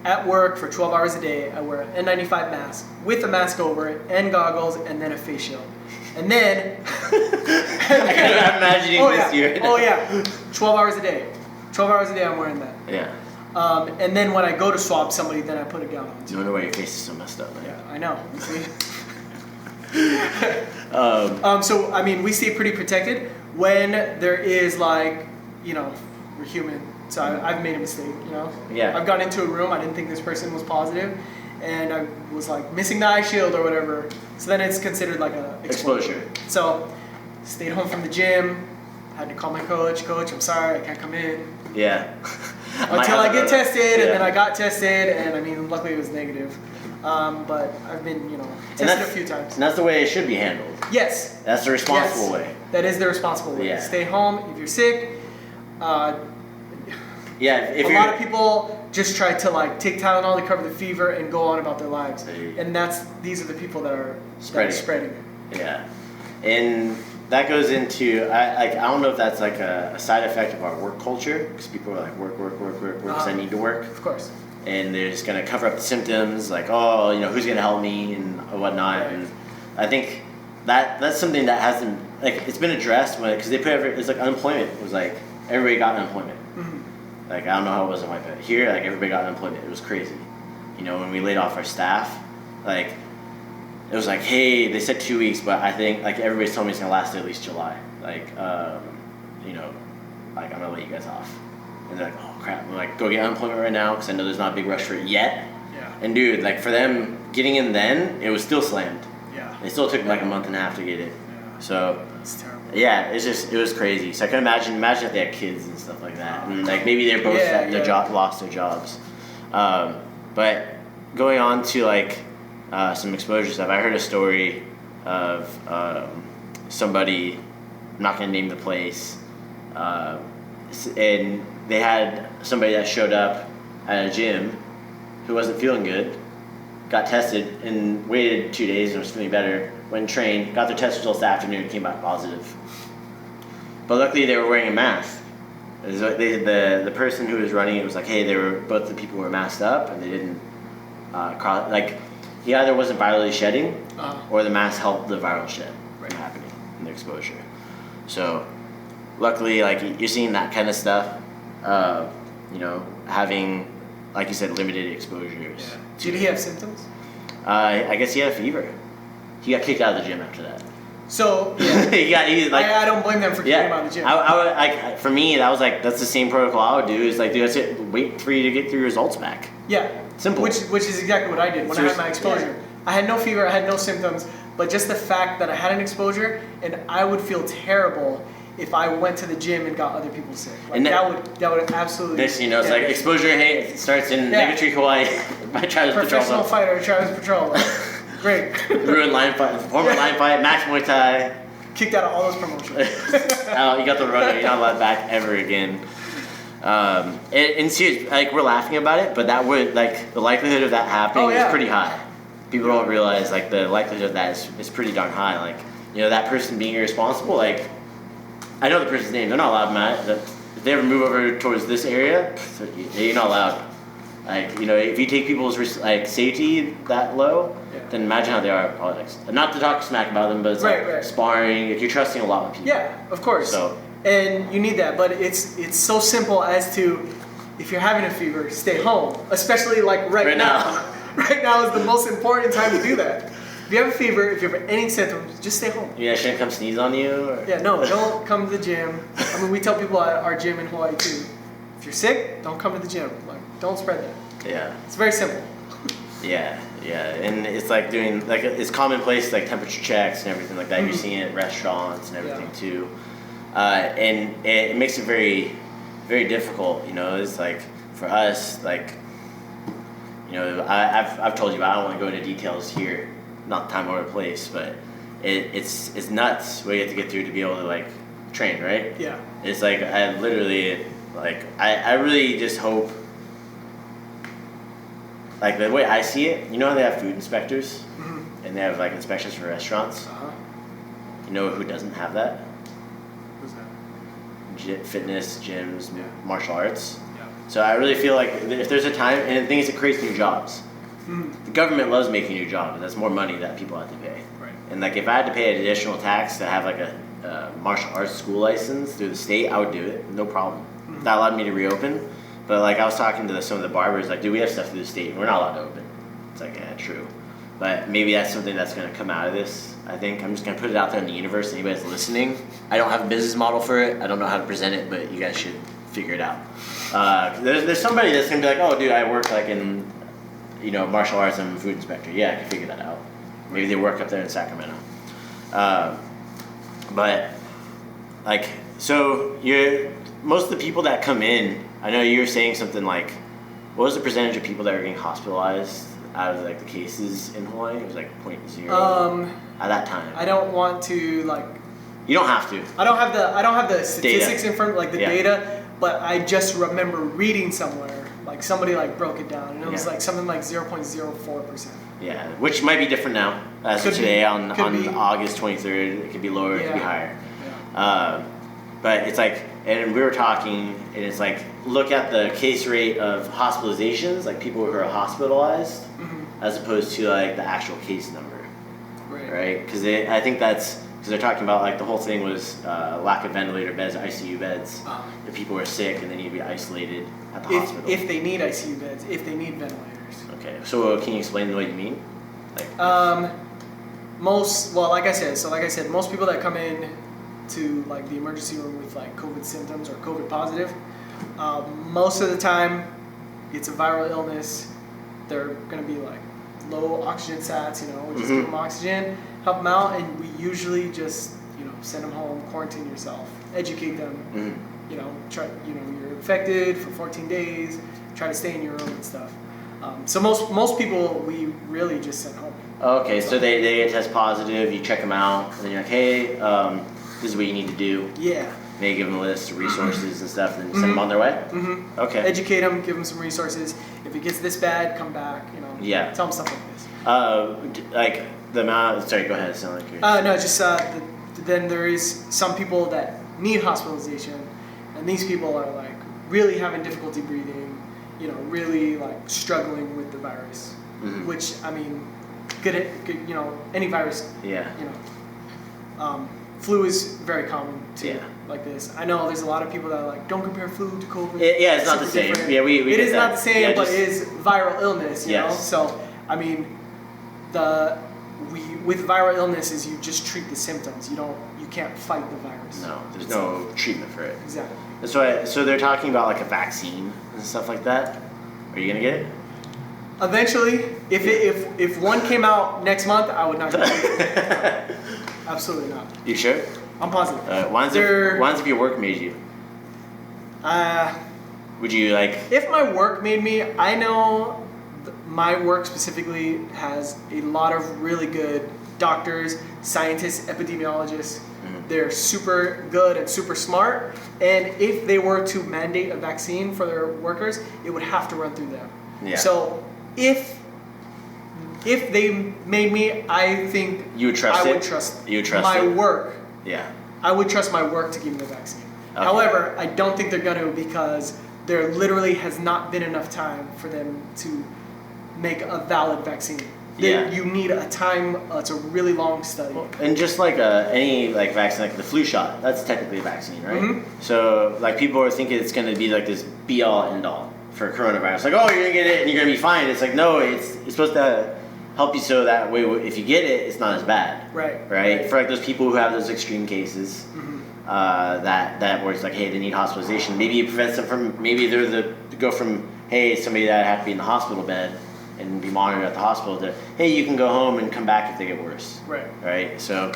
at work for 12 hours a day, I wear an N95 mask with a mask over it and goggles and then a face shield. And then I'm imagining this year. 12 hours a day. 12 hours a day I'm wearing that. Yeah. And then when I go to swab somebody, then I put a gown on too. No wonder why your face is so messed up, man. Yeah, I know. See? So I mean, we stay pretty protected when there is like, you know, we're human. So I've made a mistake, you know. Yeah. I've gone into a room. I didn't think this person was positive, and I was like missing the eye shield or whatever. So then it's considered like a exposure. So stayed home from the gym. Had to call my coach. Coach, I'm sorry, I can't come in. Yeah. Until I get tested, and then I got tested, and I mean, luckily it was negative. But I've been, you know, tested a few times. And that's the way it should be handled. Yes. That's the responsible way. That is the responsible way. Yeah. Stay home if you're sick. If a lot of people just try to like take Tylenol to cover the fever and go on about their lives, and these are the people that are spreading it. Yeah, and that goes into I don't know if that's like a side effect of our work culture, because people are like work because I need to work. Of course. And they're just gonna cover up the symptoms, like, oh, you know, who's gonna help me and whatnot. Right. And I think that's something that hasn't, like, it's been addressed because they put it's like unemployment. It was like everybody got unemployment. Mm-hmm. Like, I don't know how it was in my pet. Here, like, everybody got unemployment. It was crazy. You know, when we laid off our staff, like, it was like, hey, they said 2 weeks, but I think, like, everybody's telling me it's going to last at least July. Like, you know, like, I'm going to let you guys off. And they're like, oh, crap. I'm like, go get unemployment right now, because I know there's not a big rush for it yet. Yeah. And, dude, like, for them, getting in then, it was still slammed. Yeah. It still took, like, a month and a half to get it. Yeah. So... It's terrible. Yeah, it was crazy. So I can imagine if they had kids and stuff like that, and like maybe they're both lost their jobs. But going on to like some exposure stuff, I heard a story of somebody. I'm not gonna name the place, and they had somebody that showed up at a gym who wasn't feeling good, got tested, and waited 2 days and was feeling better. Went and trained, got their test results that afternoon, came back positive. But luckily they were wearing a mask. The person who was running it was like, hey, both the people were masked up and they didn't he either wasn't virally shedding or the mask helped the viral shed from happening in the exposure. So luckily, like, you're seeing that kind of stuff, you know, having, like you said, limited exposures. Yeah. Did he have symptoms? I guess he had a fever. He got kicked out of the gym after that. So yeah, I don't blame them for kicking him out of the gym. I would, for me, that was like, that's the same protocol I would do. Is like, dude, that's it. Wait for you to get your results back. Yeah, simple. Which is exactly what I did when I had my exposure. Yeah. I had no fever, I had no symptoms, but just the fact that I had an exposure, and I would feel terrible if I went to the gym and got other people sick. Like, that would absolutely. This, you know, it's like exposure. Hey, it starts in Negatree, Hawaii by Travis Petralba. Professional fighter Travis Petralba. Great. Ruined line fight, former line fight, Max Muay Thai. Kicked out of all those promotions. You got the run. You're not allowed back ever again. And serious, like, we're laughing about it, but that would, like, the likelihood of that happening is pretty high. People don't realize, like, the likelihood of that is pretty darn high. Like, you know, that person being irresponsible, like, I know the person's name. They're not allowed, Matt. If they ever move over towards this area, you're not allowed. Like, you know, if you take people's like safety that low, then imagine how they are in politics. Not to talk smack about them, but it's like sparring. If you're trusting a lot of people. Yeah, of course. So, and you need that, but it's so simple as to, if you're having a fever, stay home. Especially like right now. Right now is the most important time to do that. If you have a fever, if you have any symptoms, just stay home. Yeah, shouldn't come sneeze on you? Or? Yeah, no, don't come to the gym. I mean, we tell people at our gym in Hawaii too, if you're sick, don't come to the gym. Like, don't spread that. Yeah. It's very simple. Yeah, and it's like doing, like, it's commonplace, like temperature checks and everything like that. You're seeing it at restaurants and everything too. And it makes it very, very difficult, you know. It's like, for us, like, you know, I've told you, but I don't want to go into details here. Not time or place, but it's nuts what you have to get through to be able to, like, train, right? Yeah. It's like, I literally, like, I really just hope, like, the way I see it, you know how they have food inspectors? Mm-hmm. And they have, like, inspections for restaurants? Uh-huh. You know who doesn't have that? Who's that? Fitness, gyms, martial arts. Yeah. So I really feel like if there's a time, and the thing is, it creates new jobs. The government loves making new jobs, and that's more money that people have to pay. Right. And, like, if I had to pay an additional tax to have, like, a martial arts school license through the state, I would do it, no problem. If that allowed me to reopen. But, like, I was talking to some of the barbers, like, dude, we have stuff through the state, and we're not allowed to open. It's like, yeah, true. But maybe that's something that's going to come out of this. I think I'm just going to put it out there in the universe. Anybody that's listening, I don't have a business model for it. I don't know how to present it, but you guys should figure it out. There's somebody that's going to be like, oh, dude, I work like in, martial arts. I'm a food inspector. Yeah, I can figure that out. Maybe they work up there in Sacramento. But like, so most of the people that come in, I know you were saying something like, what was the percentage of people that were getting hospitalized out of like the cases in Hawaii? It was like 0.0 at that time. I don't want to like. You don't have to. I don't have the statistics in front, like the data, but I just remember reading somewhere, like somebody like broke it down, and it was like something like 0.04%. Yeah, which might be different now. So today on August 23rd, it could be lower, it could be higher. Yeah. But it's like, and we were talking, and it's like, look at the case rate of hospitalizations, like people who are hospitalized, as opposed to like the actual case number, right? Because I think because they're talking about like the whole thing was lack of ventilator beds, ICU beds. The people were sick and they need to be isolated at the hospital. If they need ICU beds, if they need ventilators. Okay, so can you explain what you mean? Like, like I said, most people that come in to like the emergency room with like COVID symptoms or COVID positive, most of the time it's a viral illness. They're gonna be like low oxygen sats, we just give them oxygen, help them out, and we usually just send them home, quarantine yourself, educate them, try, you're infected for 14 days, try to stay in your room and stuff. So most people we really just send home. Okay, so they test positive, you check them out, and then you're like, hey, this is what you need to do. Yeah. Maybe give them a list of resources and stuff, and then send them on their way? Okay. Educate them, give them some resources. If it gets this bad, come back, Yeah. Tell them stuff like this. Like the amount, sorry, go ahead, it sounded like you're... No, just then there is some people that need hospitalization, and these people are like really having difficulty breathing, really like struggling with the virus, which, I mean, could any virus, flu is very common too, like this. I know there's a lot of people that are like, don't compare flu to COVID. It's not the same. Different. Yeah, we it is that. not the same, but it is viral illness, you know? So, I mean, with viral illnesses, you just treat the symptoms. You can't fight the virus. No, there's no treatment for it. Exactly. That's why, so they're talking about like a vaccine and stuff like that. Are you gonna get it? Eventually, if one came out next month, I would not get it. Absolutely not. You sure? I'm positive. Ones if your work made you. Would you like? If my work made me, I know my work specifically has a lot of really good doctors, scientists, epidemiologists. They're super good and super smart. And if they were to mandate a vaccine for their workers, it would have to run through them. Yeah. So if they made me, I think you would trust I would trust my work. Yeah. I would trust my work to give me the vaccine. Okay. However, I don't think they're going to, because there literally has not been enough time for them to make a valid vaccine. You need a time. It's a really long study. And just like any like vaccine, like the flu shot, that's technically a vaccine, right? So like people are thinking it's going to be like this be all end all for coronavirus. Like, oh, you're gonna get it and you're gonna be fine. It's like, no, it's supposed to help you so that way if you get it, it's not as bad. Right. For like those people who have those extreme cases, that where it's like, hey, they need hospitalization. Maybe it prevents them from. Maybe they're go from, hey, somebody that had to be in the hospital bed and be monitored at the hospital to, hey, you can go home and come back if they get worse. Right. So,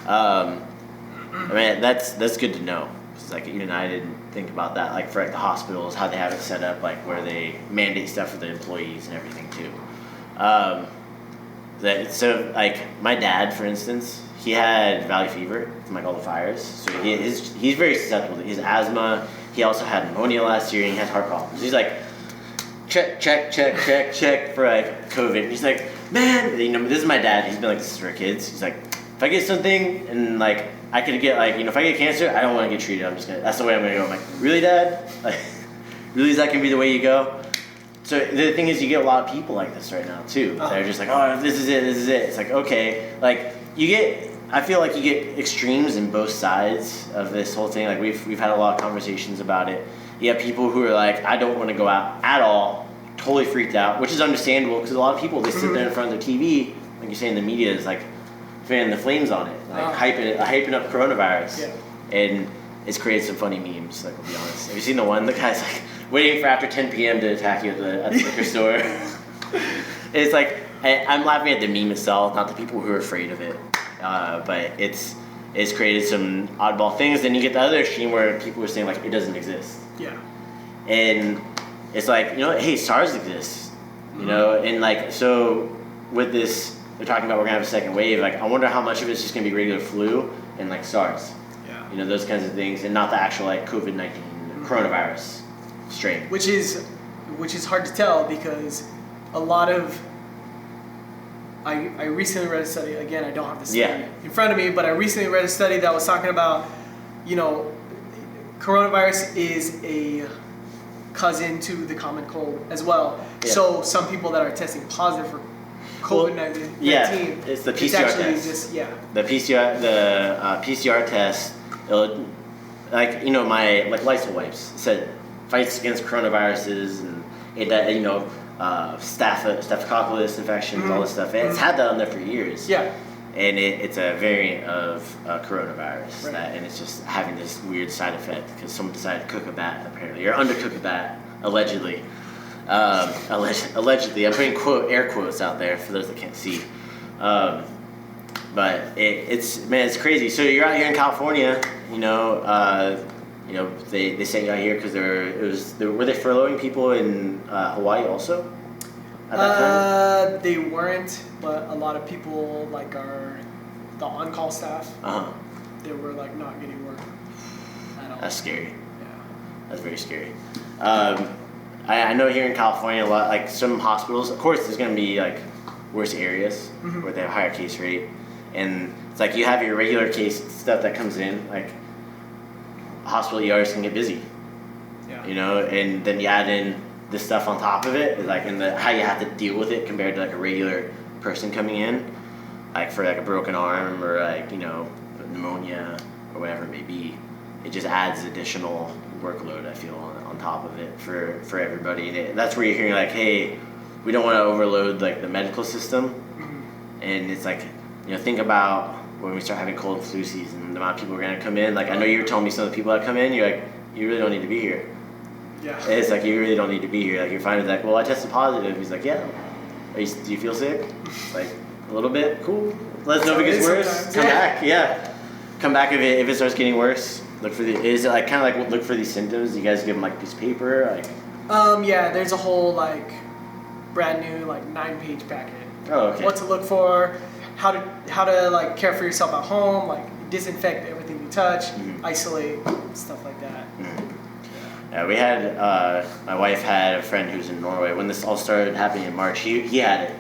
I mean, that's good to know. It's like even I didn't think about that. Like for like the hospitals, how they have it set up, like where they mandate stuff for the employees and everything too. So like my dad, for instance, he had valley fever from like all the fires. So he's very susceptible to his asthma. He also had pneumonia last year and he has heart problems. He's like, check for like COVID. And he's like, man, this is my dad. He's been like this for kids. He's like, if I get something and like I could get like, if I get cancer, I don't want to get treated. That's the way I'm gonna go. I'm like, really, Dad? Like, really, is that gonna be the way you go? So the thing is, you get a lot of people like this right now too. They're just like, oh, this is it. It's like, okay, like I feel like you get extremes in both sides of this whole thing. Like we've had a lot of conversations about it. You have people who are like, I don't want to go out at all, totally freaked out, which is understandable because a lot of people, they sit there in front of their TV like you're saying, the media is like fanning the flames on it, like hyping up coronavirus. Yeah. And it's created some funny memes, like, I'll be honest. Have you seen the one? The guy's like waiting for after 10 p.m. to attack you at the liquor store. It's like, I'm laughing at the meme itself, not the people who are afraid of it. But it's created some oddball things. Then you get the other extreme where people are saying, like, it doesn't exist. Yeah. And it's like, you know, hey, SARS exists. You know, and like, so with this, they're talking about we're going to have a second wave. Like, I wonder how much of it's just going to be regular flu and like SARS. Yeah. You know, those kinds of things, and not the actual like COVID-19 coronavirus strain. Which is hard to tell because a lot of I recently read a study, again, I don't have the study in front of me, but I recently read a study that was talking about, you know, coronavirus is a cousin to the common cold as well. Yeah. So some people that are testing positive for COVID-19, it's the PCR test. The PCR test, like, you know, my like Lysol wipes said fights against coronaviruses and it, you know, staphylococcus infections, all this stuff. It's had that on there for years. Yeah. And it's a variant of coronavirus, and it's just having this weird side effect because someone decided to cook a bat, apparently, or undercook a bat, allegedly. Allegedly, I'm putting air quotes out there for those that can't see. But it's crazy. So you're out here in California, you know, they sent you out here because were they furloughing people in Hawaii also at that time? They weren't, but a lot of people like the on-call staff. They were like not getting work at all. That's scary. Yeah, that's very scary. I know here in California a lot, like some hospitals. Of course, there's gonna be like worse areas where they have a higher case rate, and it's like you have your regular case stuff that comes in, like hospital ERs can get busy. Yeah. You know, and then you add in this stuff on top of it, like in how you have to deal with it compared to like a regular person coming in, like for like a broken arm or like, you know, pneumonia or whatever it may be. It just adds additional workload, I feel, on top of it for everybody. And that's where you're hearing like, hey, we don't want to overload like the medical system. And it's like, you know, think about when we start having cold and flu season, the amount of people are going to come in. Like, I know you were telling me some of the people that come in, you're like, you really don't need to be here. Yeah. And it's like, you really don't need to be here. Like, you're finding like, well, I tested positive. He's like, yeah. Do you feel sick? Like, a little bit? Cool. Let us know if it gets worse. Come back. Yeah. Come back if it starts getting worse. Is it like kind of like look for these symptoms? You guys give them like a piece of paper? Like, yeah, there's a whole like brand new like 9-page packet. Oh, okay. What to look for, how to like care for yourself at home, like disinfect everything you touch, isolate, stuff like that. Yeah, we had my wife had a friend who's in Norway when this all started happening in March. He had it,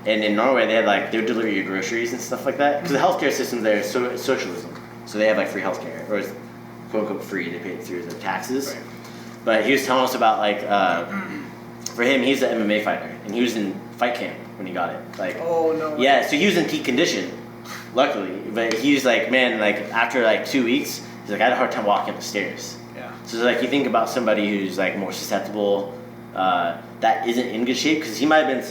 and in Norway they would deliver you groceries and stuff like that because the healthcare system there is socialism, so they have like free healthcare, or it's quote unquote free. They pay it through their taxes. Right. But he was telling us about like for him, he's an MMA fighter and he was in fight camp when he got it. Like, oh no. Yeah, so he was in peak condition, luckily. But he was like, man, like after like 2 weeks, he's like, I had a hard time walking up the stairs. Yeah. So like you think about somebody who's like more susceptible, that isn't in good shape because he might have been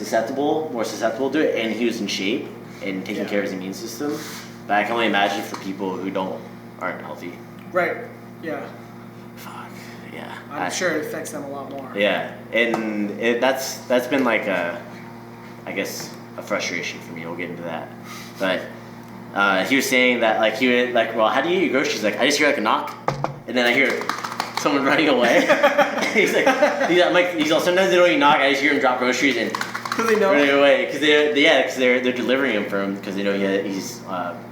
more susceptible to it, and he was in shape and taking care of his immune system. But I can only imagine for people who aren't healthy. Right. Yeah. Fuck. Yeah. I'm sure it affects them a lot more. Yeah, and that's been like I guess a frustration for me. We'll get into that, but he was saying that like he would like, well, how do you eat your groceries? Like, I just hear like a knock, and then I hear someone running away. he's all, sometimes they don't even knock. I just hear him drop groceries and running away because they're delivering him for him because they know he's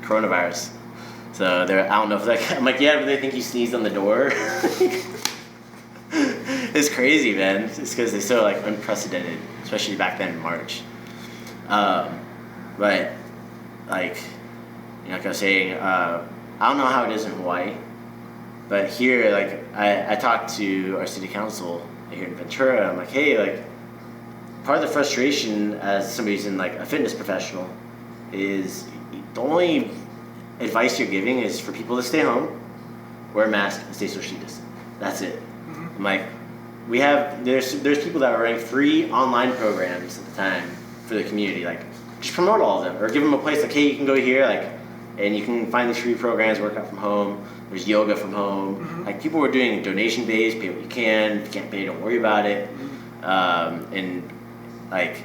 coronavirus. So I don't know if like I'm like, yeah, but they think you sneezed on the door. It's crazy, man. It's because they're so like unprecedented, especially back then in March. But like, you know, like I was saying, I don't know how it is in Hawaii, but here, like I talked to our city council here in Ventura. I'm like, hey, like part of the frustration as somebody who's in like a fitness professional is the only advice you're giving is for people to stay home, wear a mask, and stay socially distant. That's it. I'm like, there's people that are running free online programs at the time for the community, like just promote all of them, or give them a place like, hey, you can go here, like, and you can find these free programs, work out from home. There's yoga from home. Mm-hmm. Like, people were doing donation based, pay what you can. If you can't pay, don't worry about it. And like,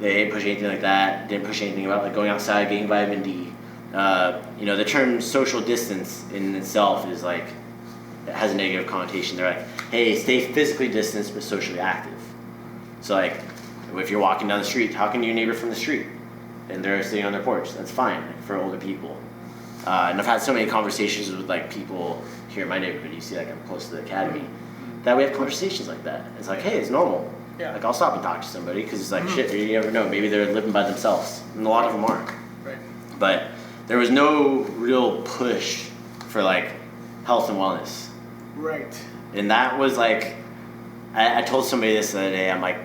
they didn't push anything like that. Didn't push anything about like going outside, getting vitamin D. You know, the term social distance in itself is like, it has a negative connotation. They're like, hey, stay physically distanced but socially active. So like, if you're walking down the street, talking to your neighbor from the street, and they're sitting on their porch, that's fine for older people. And I've had so many conversations with like people here in my neighborhood. You see, like, I'm close to the academy, that we have conversations like that. It's like, hey, it's normal. Yeah. Like, I'll stop and talk to somebody because it's like, shit, you never know. Maybe they're living by themselves, and a lot of them aren't. Right. But there was no real push for like health and wellness. Right. And that was like, I told somebody this the other day. I'm like,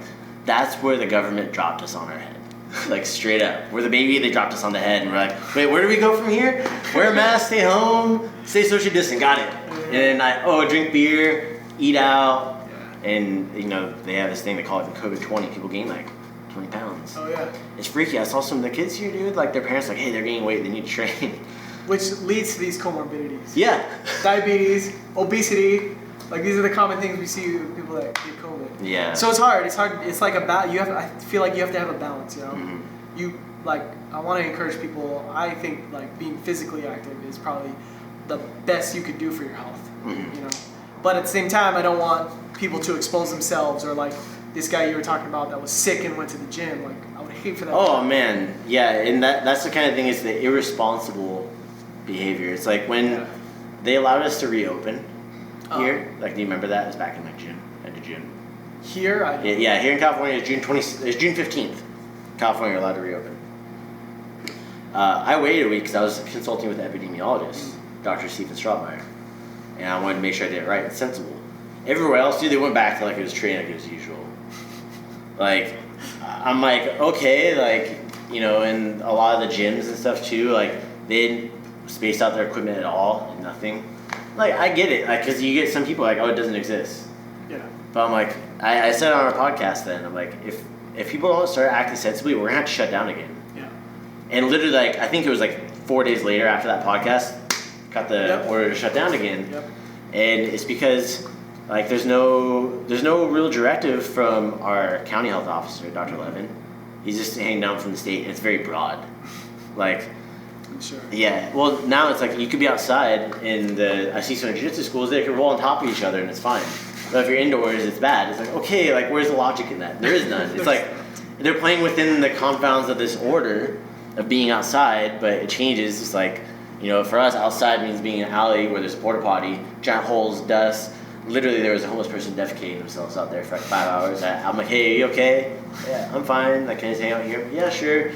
that's where the government dropped us on our head. Like, straight up. We're the baby, they dropped us on the head, and we're like, wait, where do we go from here? Wear a mask, stay home, stay social distant, got it. And then drink beer, eat out, and, you know, they have this thing, they call it the COVID-20. People gain like 20 pounds. Oh, yeah. It's freaky. I saw some of the kids here, dude, like, their parents like, hey, they're gaining weight, they need to train. Which leads to these comorbidities. Yeah. Diabetes, obesity, like, these are the common things we see with people that get COVID. Yeah. So it's hard. It's like I feel like you have to have a balance, you know? Mm-hmm. You, like, I want to encourage people, I think, like, being physically active is probably the best you could do for your health, you know? But at the same time, I don't want people to expose themselves, or like this guy you were talking about that was sick and went to the gym. Like, I would hate for that. Oh, man. Yeah, and that's the kind of thing, is the irresponsible behavior. It's like when they allowed us to reopen here. Like, do you remember that? It was back in like June, end of June. Here? Yeah, here in California, it's June 15th. California allowed to reopen. I waited a week because I was consulting with the epidemiologist, Dr. Stephen Straubmeyer, and I wanted to make sure I did it right and sensible. Everywhere else, dude, they went back to like it was training like as usual. Like, I'm like, okay, like, you know, and a lot of the gyms and stuff too, like, they didn't space out their equipment at all, nothing. Like, I get it, like, because you get some people like, oh, it doesn't exist. Yeah. But I'm like, I said on our podcast then, I'm like, if people don't start acting sensibly, we're gonna have to shut down again. Yeah. And literally, like, I think it was like 4 days later after that podcast, got the order to shut down again. Yep. And it's because, like, there's no real directive from our county health officer, Dr. Levin. He's just hanging down from the state, and it's very broad. Like, Sure. yeah, well, now it's like you could be outside I see some jiu-jitsu schools, they can roll on top of each other and it's fine. But if you're indoors, it's bad. It's like, okay, like, where's the logic in that? There is none. It's like, they're playing within the confines of this order of being outside, but it changes. It's like, you know, for us, outside means being in an alley where there's a porta potty, giant holes, dust. Literally, there was a homeless person defecating themselves out there for like 5 hours. I'm like, hey, are you okay? Yeah, I'm fine. Like, can I just hang out here? Yeah, sure.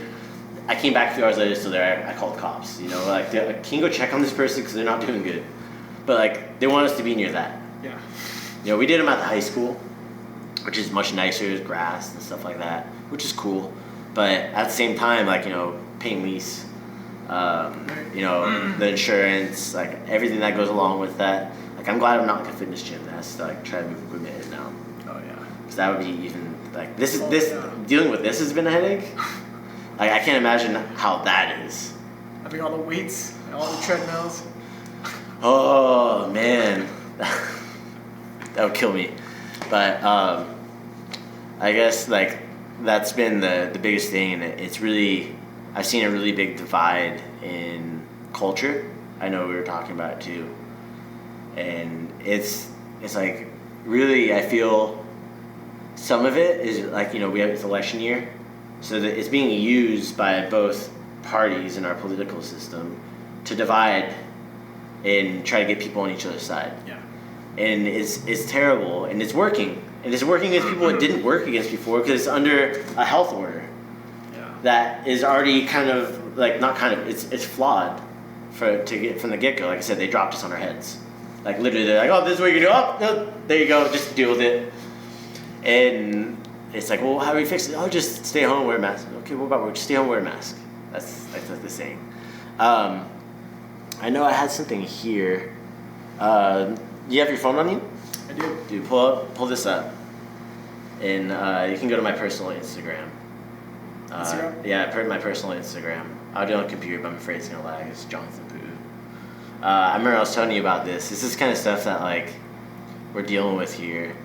I came back a few hours later, still there. I called the cops. You know, like, can you go check on this person because they're not doing good? But like, they want us to be near that. Yeah. You know, we did them at the high school, which is much nicer. There's grass and stuff like that, which is cool. But at the same time, like, you know, paying lease, you know, the insurance, like, everything that goes along with that. Like, I'm glad I'm not like a fitness gym that has to like try to move equipment in now. Oh yeah. Because that would be even like dealing with this has been a headache. Like, I can't imagine how that is. Having all the weights, all the treadmills. Oh man, that would kill me. But I guess like that's been the biggest thing, and it's really, I've seen a really big divide in culture. I know we were talking about it too, and it's like really, I feel some of it is like, you know, it's election year. So that it's being used by both parties in our political system to divide and try to get people on each other's side. Yeah. And it's terrible, and it's working. And it's working against people it didn't work against before because it's under a health order. Yeah. That is already kind of like, not kind of, it's flawed to get from the get-go. Like I said, they dropped us on our heads. Like, literally, they're like, oh, this is what you're gonna do. Oh, no, there you go, just deal with it. And it's like, well, how do we fix it? Oh, just stay home, wear a mask. Okay, what about just stay home, wear a mask? That's the saying. I know I had something here. You have your phone on you? I do. Dude, pull this up, and you can go to my personal Instagram. Instagram? Yeah, my personal Instagram. I'll do it on the computer, but I'm afraid it's gonna lag. It's Jonathan Pu'u. I remember I was telling you about this. This is kind of stuff that like we're dealing with here.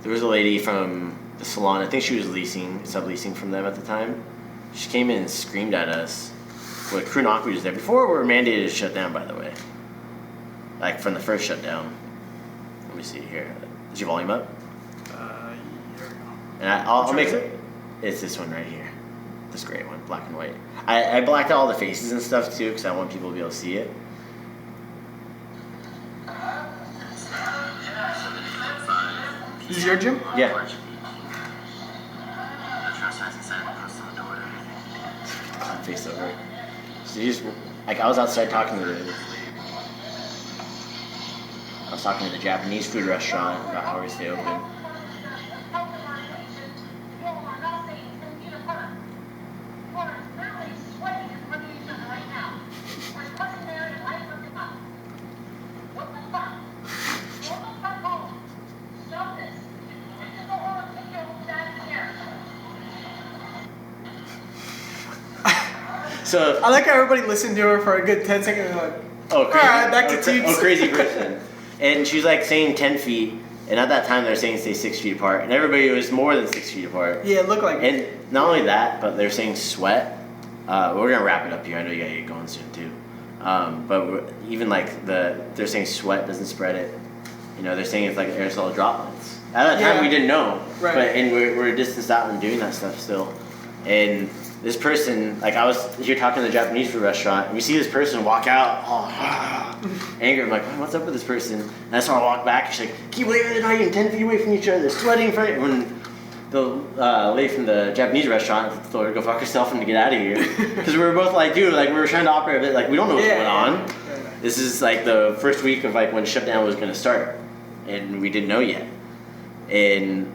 There was a lady from the salon. I think she was subleasing from them at the time. She came in and screamed at us. Well, Kru Jonathan was there before we were mandated to shut down. By the way, like from the first shutdown. Let me see here. Is your volume up? Here we go. And I'll make it. It's this one right here. This gray one, black and white. I blacked out all the faces and stuff too because I want people to be able to see it. This is your gym? Yeah. Face over. So you just like I was outside talking to the Japanese food restaurant about how we stay open. So I like how everybody listened to her for a good 10 seconds and they're like, oh, crazy, alright, back to teams. Crazy person. And she was like saying 10 feet, and at that time they were saying stay 6 feet apart, and everybody was more than 6 feet apart. Yeah, it looked like it. And not only that, but they're saying sweat. We're gonna wrap it up here. I know you gotta get going soon too. But even like they're saying sweat doesn't spread it. You know, they're saying it's like aerosol droplets. At that time we didn't know, right. And we're distanced out and doing that stuff still. And this person, like I was here talking to the Japanese food restaurant, and we see this person walk out, angry. I'm like, what's up with this person? And that's when I walk back, and she's like, keep leaving, they're not even 10 feet away from each other, they're sweating in front of you. When the lady from the Japanese restaurant told her to go fuck herself and to get out of here. Because we were both like, dude, like we were trying to operate a bit, like we don't know what's going on. Yeah. This is like the first week of like when shutdown was gonna start, and we didn't know yet. And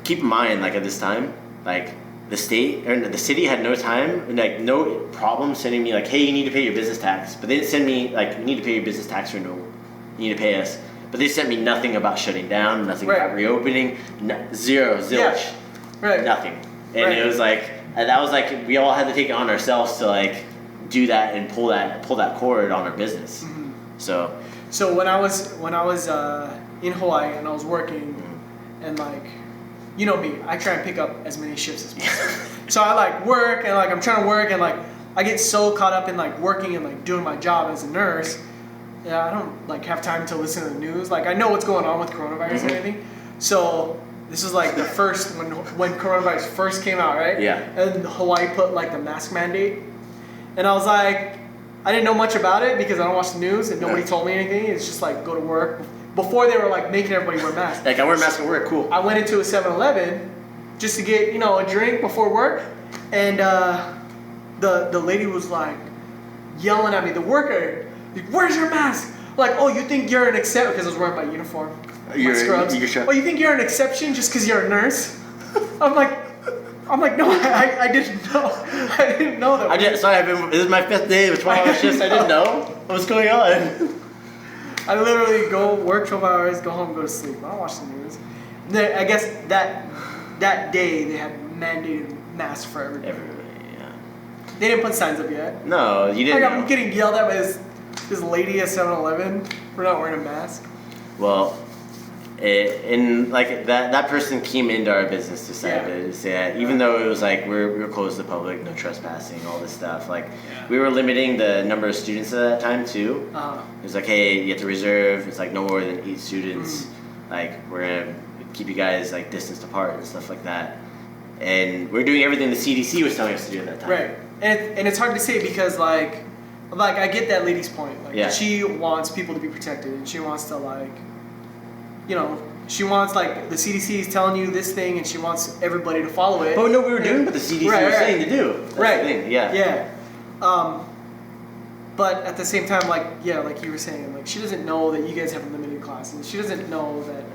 keep in mind, like at this time, like the state or the city had no time, like no problem sending me like, hey, you need to pay your business tax. But they didn't send me like, you need to pay your business tax renewal. You need to pay us. But they sent me nothing about shutting down, nothing about reopening, zero, zilch, nothing. And it was like, and that was like, we all had to take it on ourselves to like do that and pull that cord on our business. Mm-hmm. So when I was in Hawaii and I was working, and like, you know me, I try and pick up as many shifts as possible. So I like work and like I'm trying to work and like I get so caught up in like working and like doing my job as a nurse. Yeah, I don't like have time to listen to the news. Like I know what's going on with coronavirus and everything. So this is like the first when coronavirus first came out, right? Yeah. And Hawaii put like the mask mandate, and I was like, I didn't know much about it because I don't watch the news and nobody told me anything. It's just like go to work. Before they were like making everybody wear masks. Like I wear a mask at work, cool. I went into a 7-Eleven just to get, you know, a drink before work, and the lady was like yelling at me, the worker, where's your mask? Like, oh, you think you're an exception? Because I was wearing my uniform, my scrubs. Oh, you think you're an exception just because you're a nurse? I'm like, no, I didn't know. I didn't know that. This is my 5th day of 12-hour shifts. I didn't know what's going on. I literally go work 12 hours, go home, go to sleep. I don't watch the news. I guess that day they had mandated masks for everybody. Yeah. They didn't put signs up yet. No, you didn't. Like, I'm getting yelled at by this lady at 7-Eleven for not wearing a mask. Well, and like that person came into our business to say that even though it was like we were closed to the public, no trespassing, all this stuff, like we were limiting the number of students at that time too. It was like, hey, you have to reserve. It's like no more than 8 students. Like we're gonna keep you guys like distanced apart and stuff like that. And we're doing everything the CDC was telling us to do at that time. Right, and it's hard to say because like I get that lady's point. Like she wants people to be protected, and she wants to like, you know, she wants like the CDC is telling you this thing, and she wants everybody to follow it. But no, we were doing what the CDC was saying to do. That's the thing. Yeah. But at the same time, like you were saying, like she doesn't know that you guys have limited classes. She doesn't know that,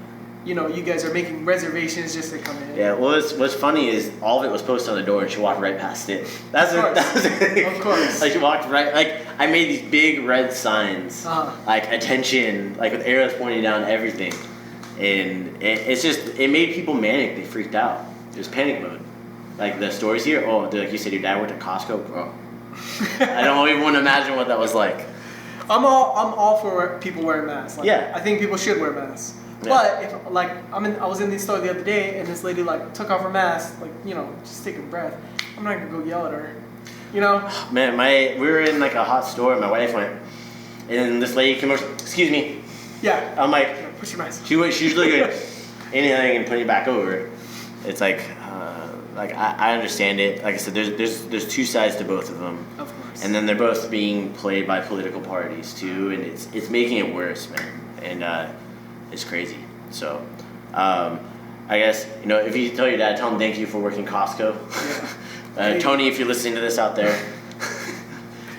you know, you guys are making reservations just to come in. Yeah. Well, what's funny is all of it was posted on the door, and she walked right past it. Of course. Like she walked right. Like I made these big red signs, like attention, like with arrows pointing down everything. And it made people manic. They freaked out. It was panic mode. like the stories here. Oh, dude, like you said, your dad worked at Costco, bro. I don't even want to imagine what that was like. I'm all for people wearing masks. Like, Yeah. I think people should wear masks. Yeah. But if like I was in the store the other day and this lady like took off her mask, like, you know, just take a breath. I'm not gonna go yell at her. You know? Man, we were in like a hot store and my wife went, and this lady came over, excuse me. Yeah. I'm like, yeah, put your mask. she's usually good anything and putting it back over. It's like I understand it. Like I said, there's two sides to both of them. Of course. And then they're both being played by political parties too, and it's making it worse, man. And it's crazy. So, I guess, you know, if you tell your dad, tell him thank you for working Costco. Yeah. Tony, if you're listening to this out there,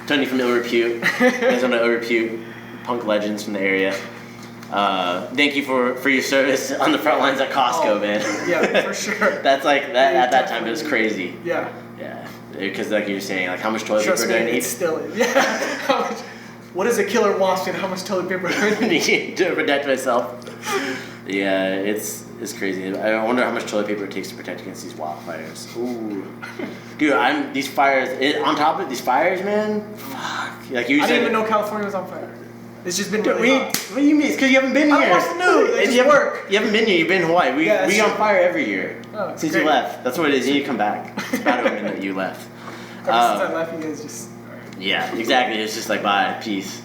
Tony from Ill Repute, you guys on Ill Repute, punk legends from the area. Thank you for your service on the front lines at Costco, man. Yeah, for sure. That's like that at that time. It was crazy. Yeah. Yeah, because like you were saying, like how much toilet Trust paper me, do I need? it still is. Yeah. How much? What is a killer wasp and how much toilet paper do I need? To protect myself. Yeah, it's crazy. I wonder how much toilet paper it takes to protect against these wildfires. Ooh, dude, these fires. On top of these fires, man. Fuck. Like you I said, didn't even know California was on fire. It's just been Dude, really hot. what do you mean? It's because you haven't been here. I watched the news. I just work. You haven't been here. You've been in Hawaii. We Yeah, that's on true. fire every year since great. you left. That's what it is. You need to come back. It's about a minute that you left. Ever since I left, you guys just. Alright. Yeah, exactly. It's just like bye, peace.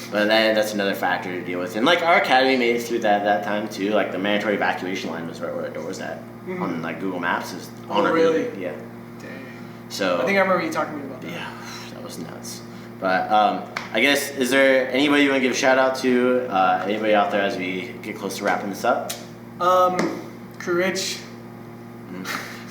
But that's another factor to deal with. And like our academy made it through that time too. Like the mandatory evacuation line was right where our door was at on like Google Maps. Is on our really? building. Yeah. Dang. So I think I remember you talking to me about that. yeah, that was nuts. But I guess, is there anybody you want to give a shout out to? Anybody out there as we get close to wrapping this up? Crew Rich.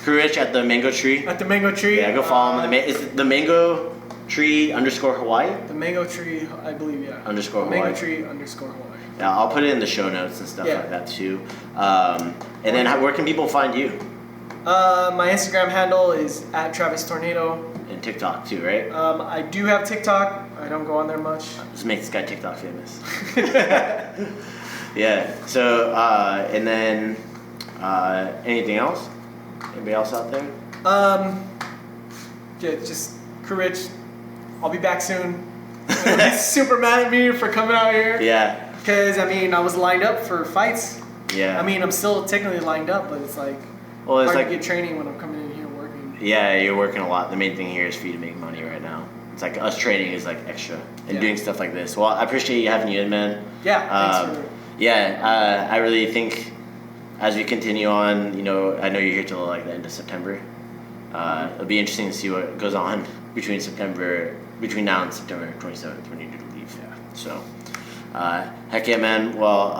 Crew Rich at the Mango Tree. At the Mango Tree. Yeah, go follow him. Is it the Mango Tree _ Hawaii? The Mango Tree, I believe, yeah. _ Hawaii. Mango Tree _ Hawaii. Yeah, I'll put it in the show notes and stuff Yeah. like that too. And then where can people find you? My Instagram handle is @TravisTornado. And TikTok too, right? I do have TikTok. I don't go on there much. Let's make this guy TikTok famous. Yeah. So and then anything else? Anybody else out there? Yeah, just Crew Rich. I'll be back soon. Everybody's super mad at me for coming out here. Yeah. Because, I mean, I was lined up for fights. Yeah. I mean, I'm still technically lined up, but it's like well, it's hard like to get training when I'm coming in here working. yeah, you're working a lot. The main thing here is for you to make money right now. It's like us training is like extra and doing stuff like this. Well, I appreciate you having you in, man. Yeah, thanks for... Yeah, I really think as we continue on, you know, I know you're here till like the end of September. It'll be interesting to see what goes on between now and September 27th when you do leave. Yeah. So, heck yeah, man. Well,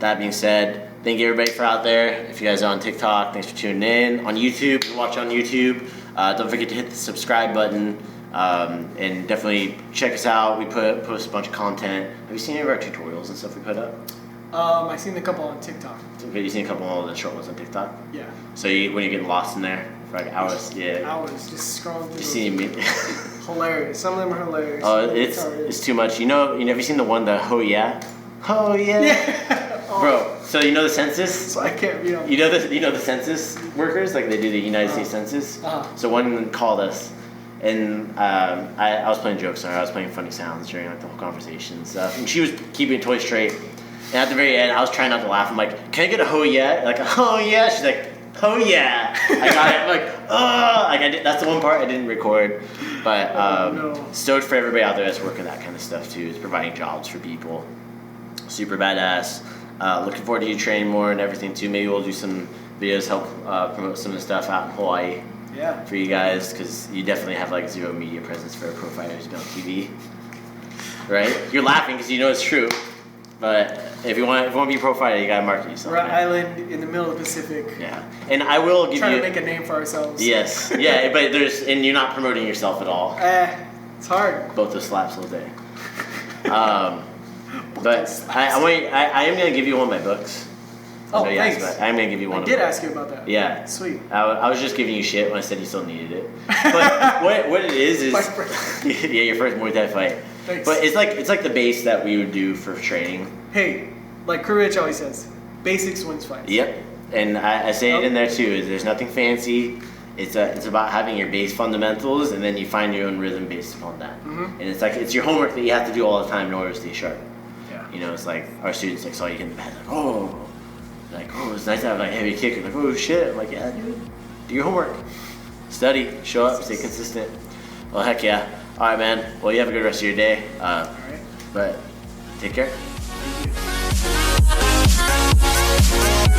that being said, thank you everybody for out there. If you guys are on TikTok, thanks for tuning in. On YouTube, if you watch on YouTube, don't forget to hit the subscribe button. And definitely check us out. We post a bunch of content. Have you seen any of our tutorials and stuff we put up? I've seen a couple on TikTok. Okay, you've seen a couple of the short ones on TikTok? Yeah. So when you're getting lost in there for like hours, yeah. Hours, just scrolling through. You see me? Hilarious. Some of them are hilarious. Oh, it's too much. You know, have you seen the one, the oh yeah? Oh yeah. Yeah. Oh. Bro, so you know the census? So I can't read them. You know the census workers? Like they do the United States Census? So one called us. And I was playing jokes on her. I was playing funny sounds during like the whole conversation and stuff. And she was keeping it totally straight. And at the very end, I was trying not to laugh. I'm like, can I get a ho yeah? Like, oh yeah. She's like, oh yeah. I got it. I'm like, oh. Like that's the one part I didn't record. But stoked for everybody out there that's working that kind of stuff too. It's providing jobs for people. Super badass. Looking forward to you training more and everything too. Maybe we'll do some videos, help promote some of the stuff out in Hawaii. Yeah. For you guys, because you definitely have like zero media presence for a pro fighter who's been on TV. Right? You're laughing because you know it's true. But if you want to be a pro fighter, you gotta market yourself. We're an island in the middle of the Pacific. Yeah, and I will give trying you to make a name for ourselves. Yes, yeah, but and you're not promoting yourself at all. It's hard. Both the slaps all day. But I am gonna give you one of my books. Oh, thanks. I'm gonna give you one. I did ask you about that. Yeah, sweet. I was just giving you shit when I said you still needed it. But what it is yeah, your first Muay Thai fight. Thanks. But it's like the base that we would do for training. Hey, like Crew Rich always says, basics wins fights. Yep. And I say it in there too. Is there's nothing fancy. It's about having your base fundamentals, and then you find your own rhythm based upon that. And it's like it's your homework that you have to do all the time in order to stay sharp. Yeah. You know, it's like our students like saw you in the bed, like it's nice to have like heavy kick. Like, oh shit. I'm like, yeah, dude, do your homework, study, show up, stay consistent. Well, heck yeah. All right, man. Well, you have a good rest of your day. All right. But take care. Thank you.